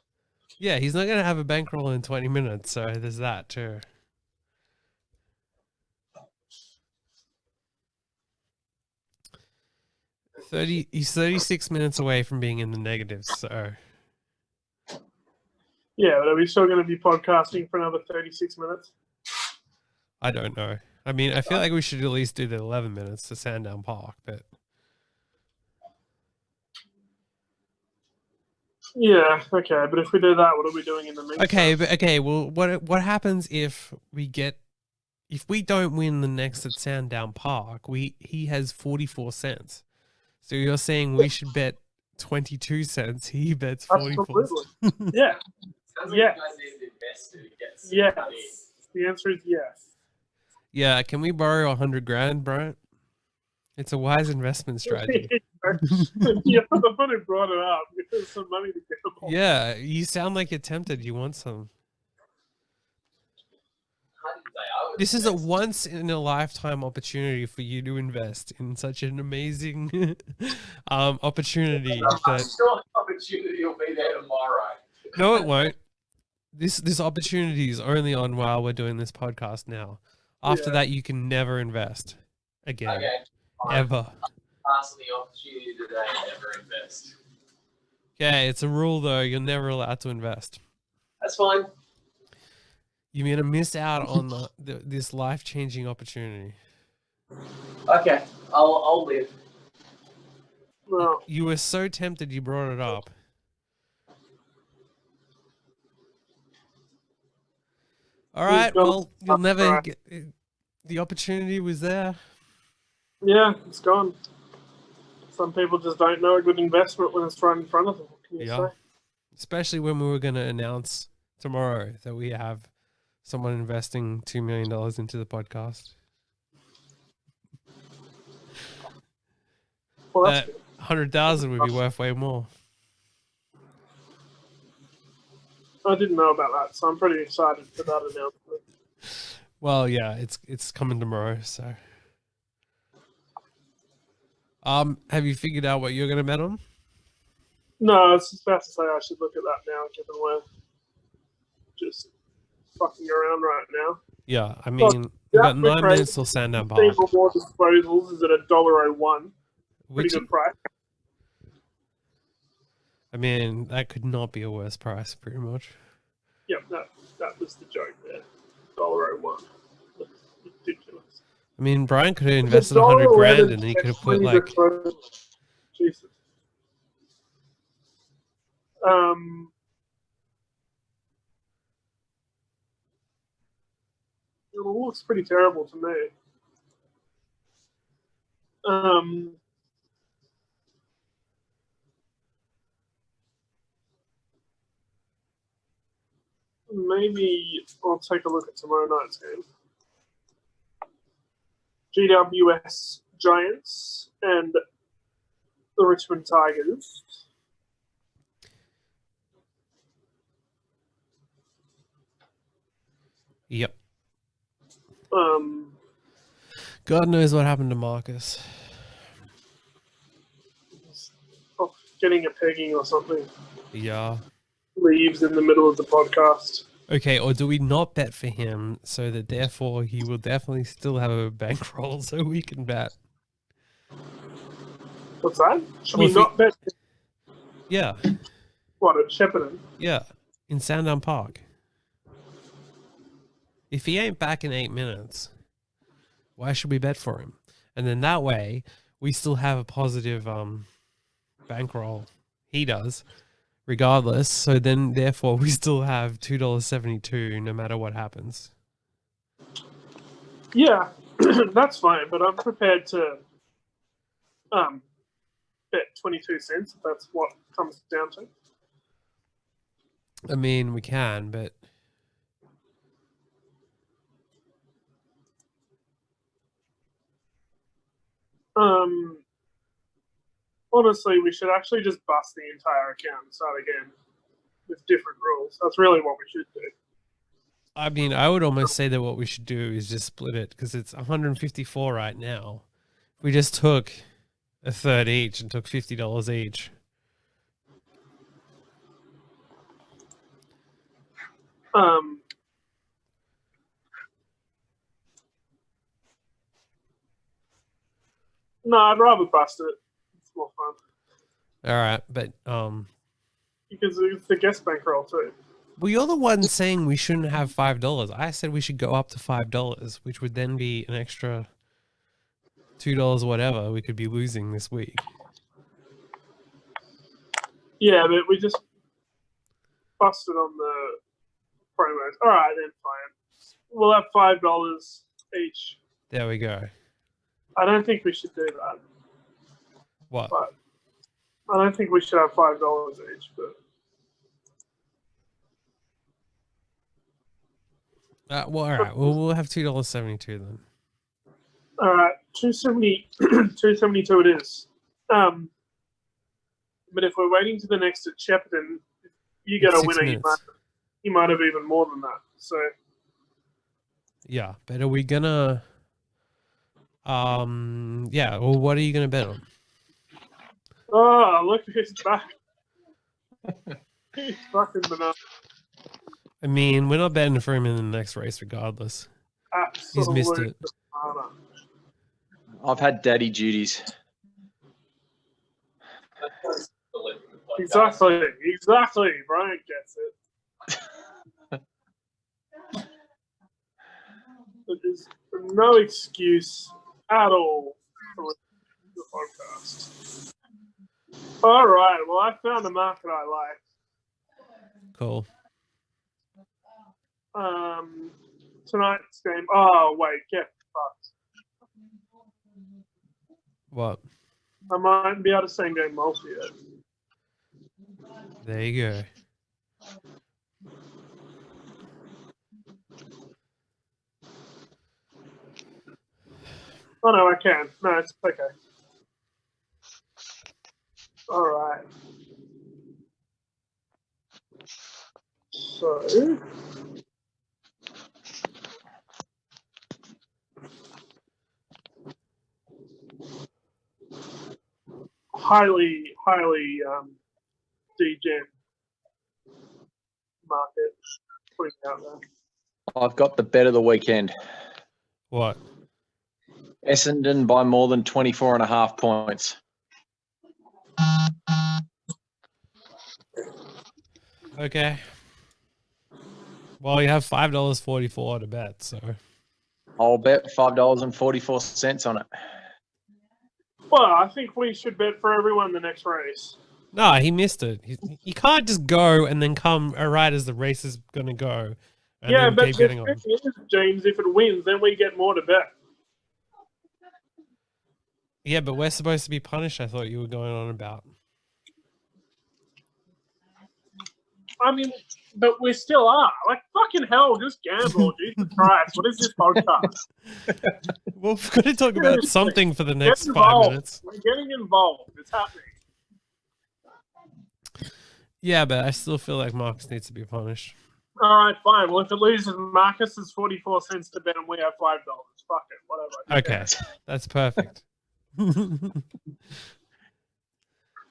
Yeah, he's not going to have a bankroll in 20 minutes, so there's that too. He's 36 minutes away from being in the negatives, so... Yeah, but are we still going to be podcasting for another 36 minutes? I don't know. I mean, I feel like we should at least do the 11 minutes to Sandown Park, but... Yeah, okay, but if we do that, what are we doing in the meantime? Okay, well, what happens if we don't win the next at Sandown Park? He has 44 cents. So you're saying we should bet 22 cents. He bets 44 Absolutely. Yeah. Yes. The answer is yes. Yeah, can we borrow 100 grand, Bryant? It's a wise investment strategy. You're the one who brought it up. There's some money to gamble. Yeah, you sound like you're tempted. You want some. This is a once in a lifetime opportunity for you to invest in such an amazing opportunity. I'm sure the opportunity will be there tomorrow. No, it won't. This opportunity is only on while we're doing this podcast now. After that, you can never invest again. Okay. Ever. Pass the opportunity today, never invest. Okay, it's a rule though. You're never allowed to invest. That's fine. You're going to miss out on this life-changing opportunity. Okay, I'll live. Well, You were so tempted you brought it up. All right, well, you'll never get... The opportunity was there. yeah, it's gone. Some people just don't know a good investment when it's right in front of them. What can you say? Especially when we were going to announce tomorrow that we have someone investing $2 million into the podcast. Well, that's good. 100,000 would be worth way more. I didn't know about that, so I'm pretty excited for that announcement. Well, yeah, it's coming tomorrow, so. Have you figured out what you're going to bet on? No, I was just about to say I should look at that now, given we're just fucking around right now. Yeah, I mean, We've got Yeah, 9 we're minutes till Sandown Park. Team for more disposals is at $1.01. Pretty Which, good price. I mean, that could not be a worse price, pretty much. Yep, that was the joke there. $1.01. That's ridiculous. I mean, Brian could have invested 100 grand and then he could have put like... Jesus. It looks pretty terrible to me. Maybe I'll take a look at tomorrow night's game. GWS Giants and the Richmond Tigers. Yep. God knows what happened to Marcus. Getting a pegging or something. Yeah. Leaves in the middle of the podcast. Okay, or do we not bet for him so that therefore he will definitely still have a bankroll so we can bet? What's that? Should Well, we not bet? Yeah. What, at Shepparton? Yeah. In Sandown Park. If he ain't back in 8 minutes, why should we bet for him? And then that way, we still have a positive bankroll. He does, regardless. So then, therefore, we still have $2.72 no matter what happens. Yeah, that's fine, but I'm prepared to bet 22 cents if that's what comes down to. I mean, we can, but... Honestly, we should actually just bust the entire account and start again with different rules. That's really what we should do. I mean, I would almost say that what we should do is just split it because it's 154 right now. If we just took a third each and took $50 each. No, I'd rather bust it. It's more fun. All right, but because it's the guest bankroll too. well, you're the one saying we shouldn't have $5. I said we should go up to $5, which would then be an extra $2 whatever we could be losing this week. Yeah, but we just busted on the promos. All right, then fine. We'll have $5 each. There we go. I don't think we should do that. What? But I don't think we should have $5 each. But well, all right. Well, we'll have $2.72 then. all right, $2.72 it is. But if we're waiting to the next at Shepparton, if you get It's a 6 winner, minutes. you might have even more than that. So Yeah, but are we gonna? Yeah. Well, what are you gonna bet on? oh, look who's back. He's fucking banana. I mean, we're not betting for him in the next race, regardless. He's missed it. Banana. I've had daddy duties. Exactly. Brian gets it. There's no excuse at all for the podcast. All right. Well, I found a market I like. Cool. Tonight's game. Oh wait, get fucked. What? I might be able to same game multi yet. There you go. Oh no, I can. No, it's okay. All right. So. Highly degen market putting out there. I've got the bet of the weekend. What? Essendon by more than 24.5 points. Okay. Well, you have $5.44 to bet, so. I'll bet $5.44 on it. Well, I think we should bet for everyone the next race. No, he missed it. You can't just go and then come right as the race is going to go. And Yeah, then but keep the getting on. thing is, James, if it wins, then we get more to bet. Yeah, but we're supposed to be punished, I thought you were going on about. I mean, but we still are. Like, fucking hell, just gamble. Jesus Christ, what is this podcast? Well, we've got to talk about something for the next Get 5 involved. minutes. We're getting involved. It's happening. Yeah, but I still feel like Marcus needs to be punished. All right, fine. Well, if it loses, Marcus is 44 cents to bet and we have $5. Fuck it, whatever. Okay, that's perfect.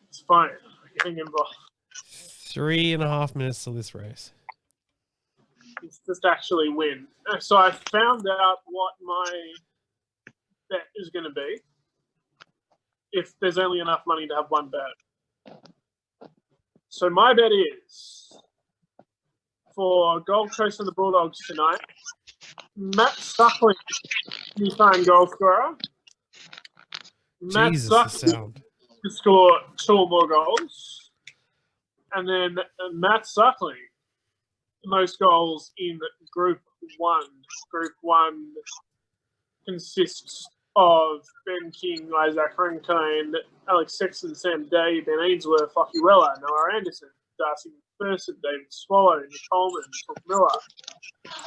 It's fine. We're getting involved. 3.5 minutes till this race. It's just actually win. So I found out what my bet is going to be if there's only enough money to have one bet. So my bet is for Gold Coast and the Bulldogs tonight, Matt Suckling, Newfoundland goal scorer. Matt Jesus, the Suckling sound. to score 2 or more goals. And then Matt Suckling, most goals in Group 1. Group 1 consists of Ben King, Isaac Rankine, Alex Sexton, Sam Day, Ben Ainsworth, Lockie Weller, Noah Anderson, Darcy McPherson, David Swallow, Nick Coleman, Tom Miller,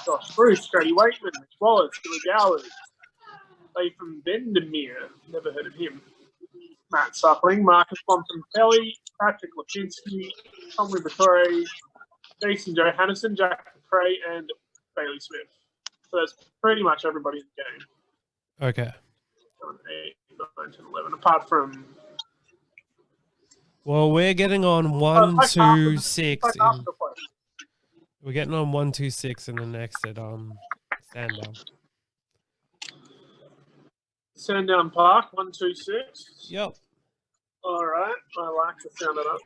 Josh Bruce, Grady Wakeman, Mitch Wallace, Billy Gowers, Latham Bendemeer, never heard of him, Matt Suckling, Marcus Bonton-Kelly, Patrick Lipinski, Tom Liberatore, Jason Johannesen, Jack McRae, and Bailey Smith. So that's pretty much everybody in the game. Okay. 7, 8, 9, 10, 11, apart from... Well, we're getting on 1, 2, 6. We're getting on 1, 2, 6 in the next at Sandown. Sandown Park, 1, 2, 6. Yep. All right, I like the sound of that.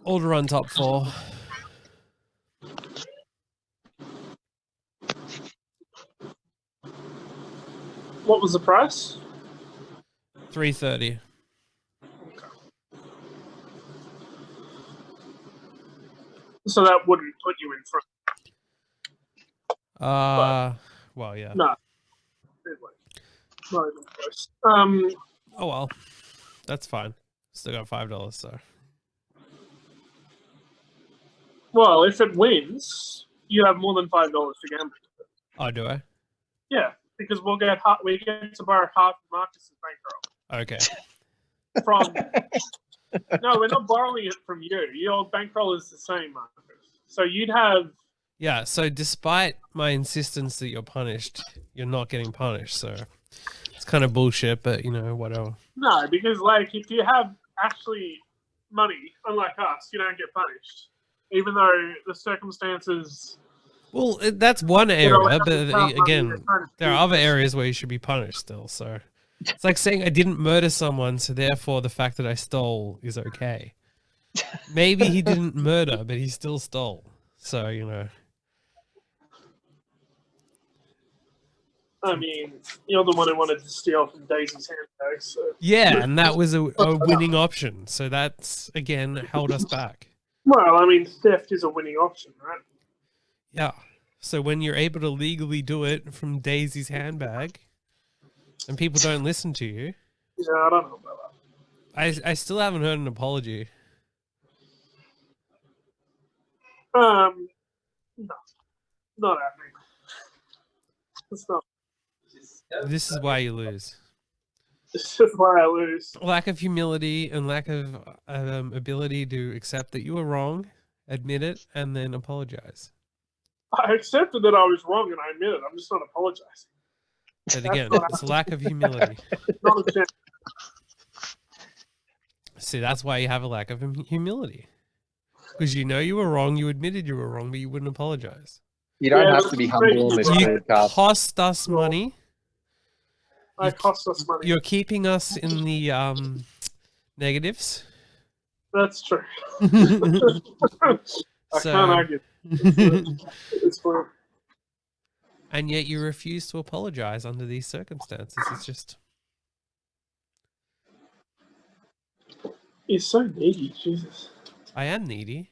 All to run top 4. What was the price? $3.30. So that wouldn't put you in front. Well, yeah. No. It won't. Not even close. Oh well, that's fine. Still got $5, so. Well, if it wins, you have more than $5 to gamble. Oh, do I? Yeah, because we get to borrow half of Marcus's bankroll. Okay. From no, we're not borrowing it from you. Your bankroll is the same, Marcus. So you'd have. Yeah. So despite my insistence that you're punished, you're not getting punished. So it's kind of bullshit, but whatever. No, because if you have actually money, unlike us, you don't get punished, even though the circumstances. Well, that's one area, but money, again, there are other areas where you should be punished still. So it's like saying I didn't murder someone, so therefore the fact that I stole is okay. Maybe he didn't murder, but he still stole. So, I mean, you're the one who wanted to steal from Daisy's handbag, so. Yeah, and that was a winning option. So that's, again, held us back. Well, I mean, theft is a winning option, right? Yeah. So when you're able to legally do it from Daisy's handbag and people don't listen to you. Yeah, I don't know about that. I still haven't heard an apology. No. Not happening. It's not. This is why you lose. It's just why I lose. Lack of humility and lack of ability to accept that you were wrong, admit it, and then apologize. I accepted that I was wrong and I admit it. I'm just not apologizing. But again, it's a lack of humility. It's not a chance. See, that's why you have a lack of humility. Because you know you were wrong, you admitted you were wrong, but you wouldn't apologize. You don't Yeah, have to be humble on this You podcast. cost us money. It costs us money. You're keeping us in the negatives. That's true. So- I can't argue. It's fine. And yet you refuse to apologize under these circumstances. It's just... He's so needy, Jesus. I am needy.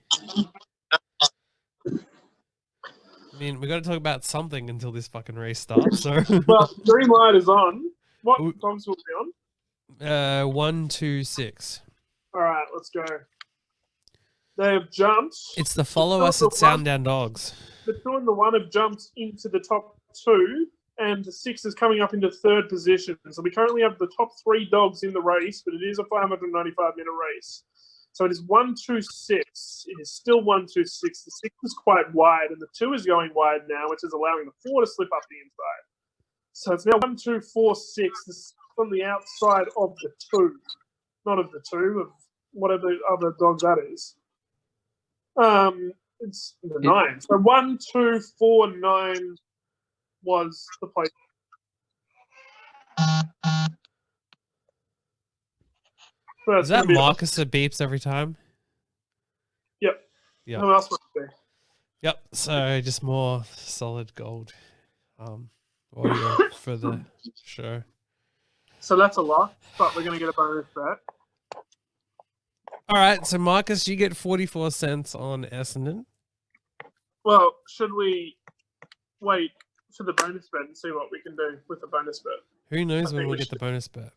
I mean, we got to talk about something until this fucking race starts. So, Well, green light is on. What Ooh. dogs will be on? 1, 2, 6. All right, let's go. They have jumped. It's the follow us at Sounddown Dogs. The 2 and the 1 have jumped into the top 2, and the 6 is coming up into 3rd position. So we currently have the top 3 dogs in the race, but it is a 595-meter race. So it is 1, 2, 6. It is still 1, 2, 6. The 6 is quite wide, and the 2 is going wide now, which is allowing the 4 to slip up the inside. So it's now 1, 2, 4, 6. This is on the outside of the 2, not of the 2, of whatever other dog that is. It's the 9. So 1, 2, 4, 9 was the place. So Is that Marcus that beeps every time? Yep. Yeah. Who else would it be? Yep. So just more solid gold audio for the show. So that's a lot, but we're going to get a bonus bet. All right. So Marcus, you get 44 cents on Essendon. Well, should we wait for the bonus bet and see what we can do with the bonus bet? Who knows I when think we'll we get the should. bonus bet?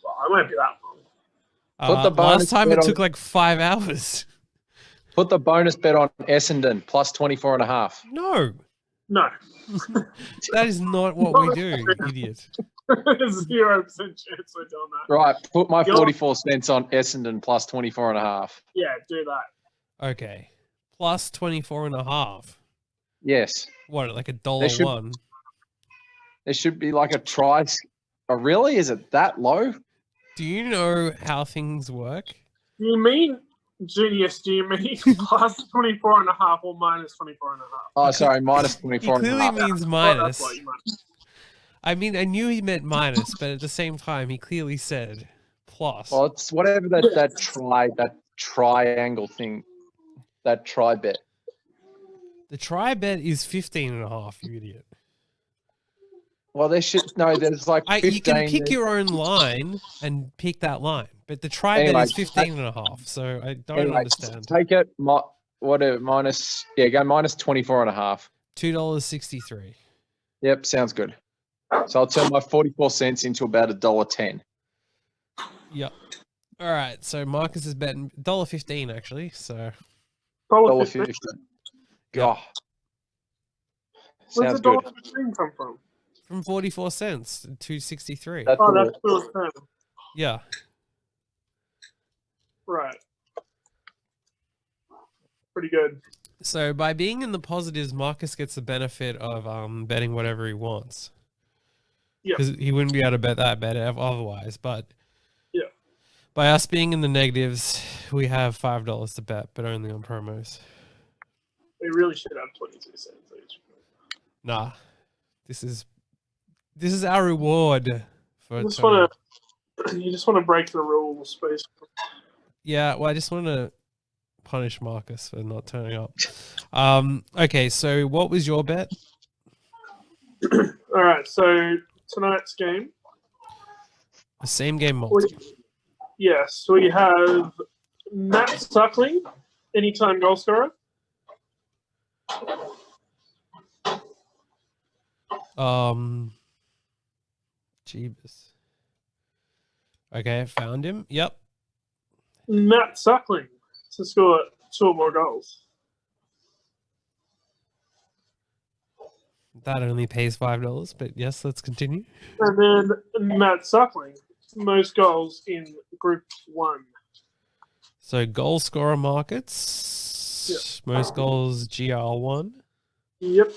Well, I won't be that long. Put the bonus Last time bet it on- took like 5 hours. Put the bonus bet on Essendon plus 24.5. No, No. that is not what we do, idiot. 0% chance we're doing that. Right, put my You're- 44 cents on Essendon plus 24.5. Yeah, do that. Okay. Plus 24.5. Yes. What, like There should- $1? There should be like a try. Oh, really? Is it that low? Do you know how things work? Do you mean, Genius, do you mean plus 24.5 or minus 24.5? Oh, sorry, minus He 24.5. clearly means Oh, minus. that's what you meant. I mean, I knew he meant minus, but at the same time, he clearly said plus. Well, it's whatever that triangle thing, that try bet. The try bet is 15.5, you idiot. Well, there's like 15. You can pick your own line and pick that line, but the try bet Anyway, is 15.5, so I don't Anyway, understand. take it. Whatever, minus. Yeah, go minus 24.5. $2.63. Yep, sounds good. So I'll turn my 44 cents into about $1.10. Yep. All right, so Marcus is betting $1.15 actually, so $1.50. $1.50. Yep. Oh, Where's sounds the good. $1.15 come from? from 44 cents to 263. That's Oh, all. that's $2.10. Yeah. Right. Pretty good. So by being in the positives, Marcus gets the benefit of betting whatever he wants. Yep. Because he wouldn't be able to bet that bet otherwise. But Yeah. by us being in the negatives, we have $5 to bet, but only on promos. We really should have 22 cents each. Nah, this is our reward for. You just want to break the rules, basically. Yeah, well, I just want to punish Marcus for not turning up. Okay, so what was your bet? All right, so tonight's game. The same game multi. Yes, we have Matt Suckling, anytime goal scorer. Jeebus. Okay, found him. Yep. Matt Suckling to score 2 or more goals. That only pays $5, but yes, let's continue. And then Matt Suckling, most goals in Group 1. So goal scorer markets. Most goals GR1. Yep,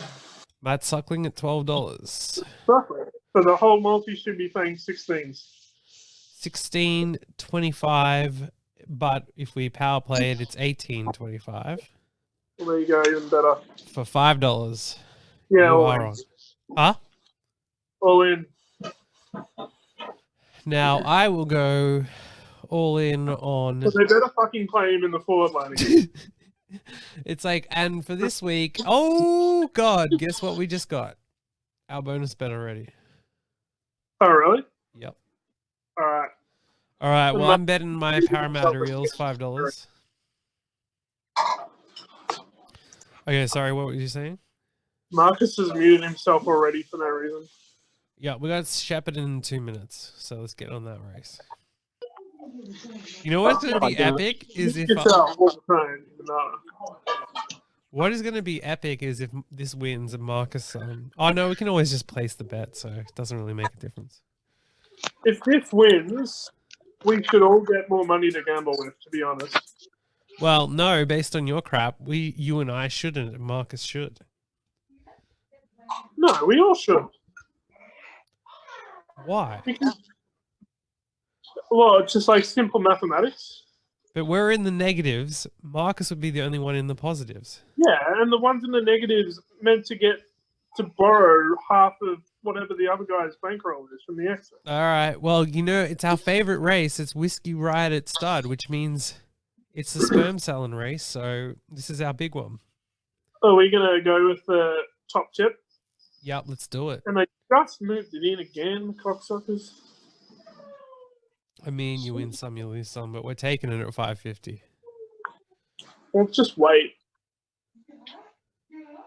Matt Suckling at $12. Suckling. So the whole multi should be paying 16s. 16.25, but if we power play it, it's 18.25. Well, there you go, even better. For $5. Yeah, You all are in. on. Huh? All in. Now I will go all in on. But they better fucking play him in the forward line again. It's like, and for this week, oh God, guess what we just got? Our bonus bet already. Oh, really? Yep. All right. All right. Well, I'm betting my Parramatta Eels $5. Okay, sorry. What were you saying? Marcus has muted himself already for no reason. Yeah, we got Shepard in 2 minutes, so let's get on that race. You know what's going to be epic is if what is going to be epic is if this wins and Marcus. Oh no, we can always just place the bet, so it doesn't really make a difference. If this wins, we should all get more money to gamble with. To be honest. Well, no, based on your crap, you and I shouldn't, and Marcus should. No, we all should. Why? Because, well, it's just like simple mathematics. But we're in the negatives. Marcus would be the only one in the positives. Yeah, and the ones in the negatives meant to get to borrow half of whatever the other guy's bankroll is from the exit. All right. Well, you know, it's our favorite race. It's Whiskey Riot at Stud, which means it's the sperm selling race. So this is our big one. Are we going to go with the top tip? Yep, let's do it. And they just moved it in again, cocksuckers. I mean, you win some, you lose some, but we're taking it at $5.50. Well, just wait.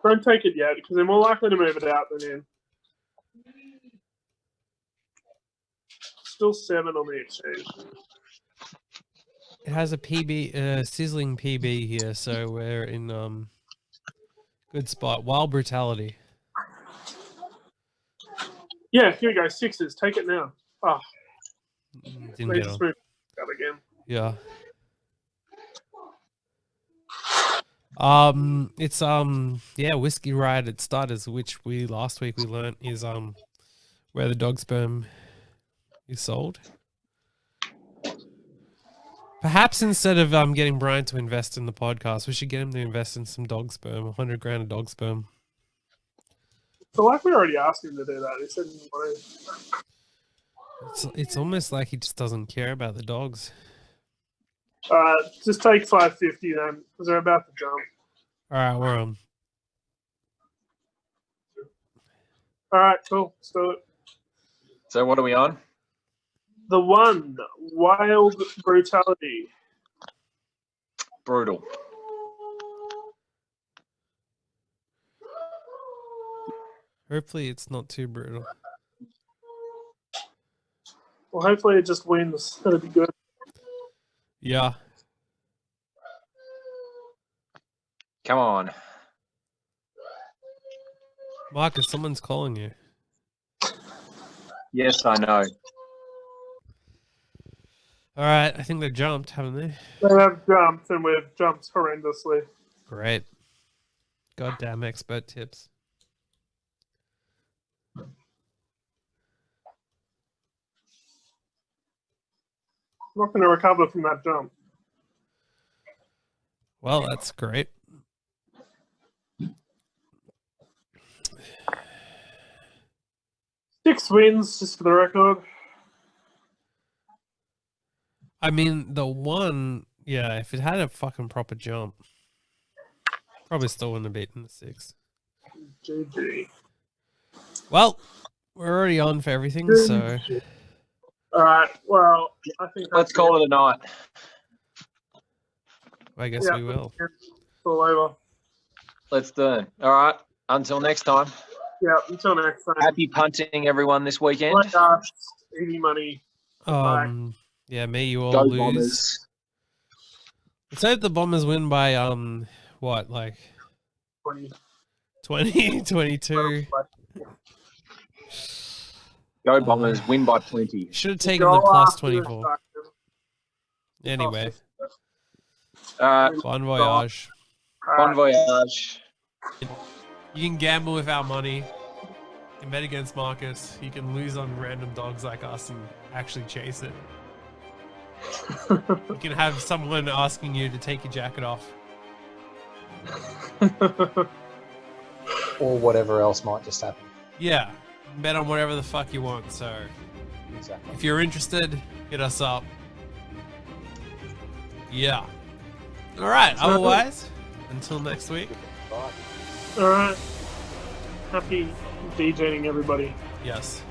Don't take it yet, because they're more likely to move it out than in. Still 7 on the exchange. It has a PB, sizzling PB here, so we're in good spot. Wild Brutality. Yeah, here we go. 6s. Take it now. Oh, Didn't they get just on. moved it out again. Yeah. It's Whiskey Riot at Starters, which last week we learnt is where the dog sperm is sold. Perhaps instead of getting Brian to invest in the podcast, we should get him to invest in some dog sperm, $100,000 of dog sperm. So like we already asked him to do that. He said he didn't want to. It's almost like he just doesn't care about the dogs. Just take 550 then, because they're about to jump. All right, we're on. All right, cool. Let's do it. So what are we on? The one, Wild Brutality. Brutal. Hopefully it's not too brutal. Well, hopefully it just wins. That'd be good. Yeah. Come on. Marcus, someone's calling you. Yes, I know. All right, I think they've jumped, haven't they? They have jumped, and we've jumped horrendously. Great. Goddamn expert tips. I'm not going to recover from that jump. Well, that's great. Six wins, just for the record. I mean, the one, yeah, if it had a fucking proper jump, probably still wouldn't have beaten the 6. GG. Well, we're already on for everything, so All right. Well, I think Let's call it a night. I guess we will. It's all over. Let's do it. All right. Until next time. Yeah. Until next time. Happy punting, everyone, this weekend. Like us, eating money. Yeah, may you all Go lose. Bombers. Let's hope the Bombers win by what, like 20, 22. Go Bombers. Win by 20. Should have taken the plus 24. Anyway, bon voyage. Bon voyage. You can gamble with our money. You can bet against Marcus. You can lose on random dogs like us and actually chase it. You can have someone asking you to take your jacket off. or whatever else might just happen. Yeah, bet on whatever the fuck you want. So Exactly. if you're interested, hit us up. Yeah. All right. Otherwise, until next week. Bye. All right. Happy DJing, everybody. Yes.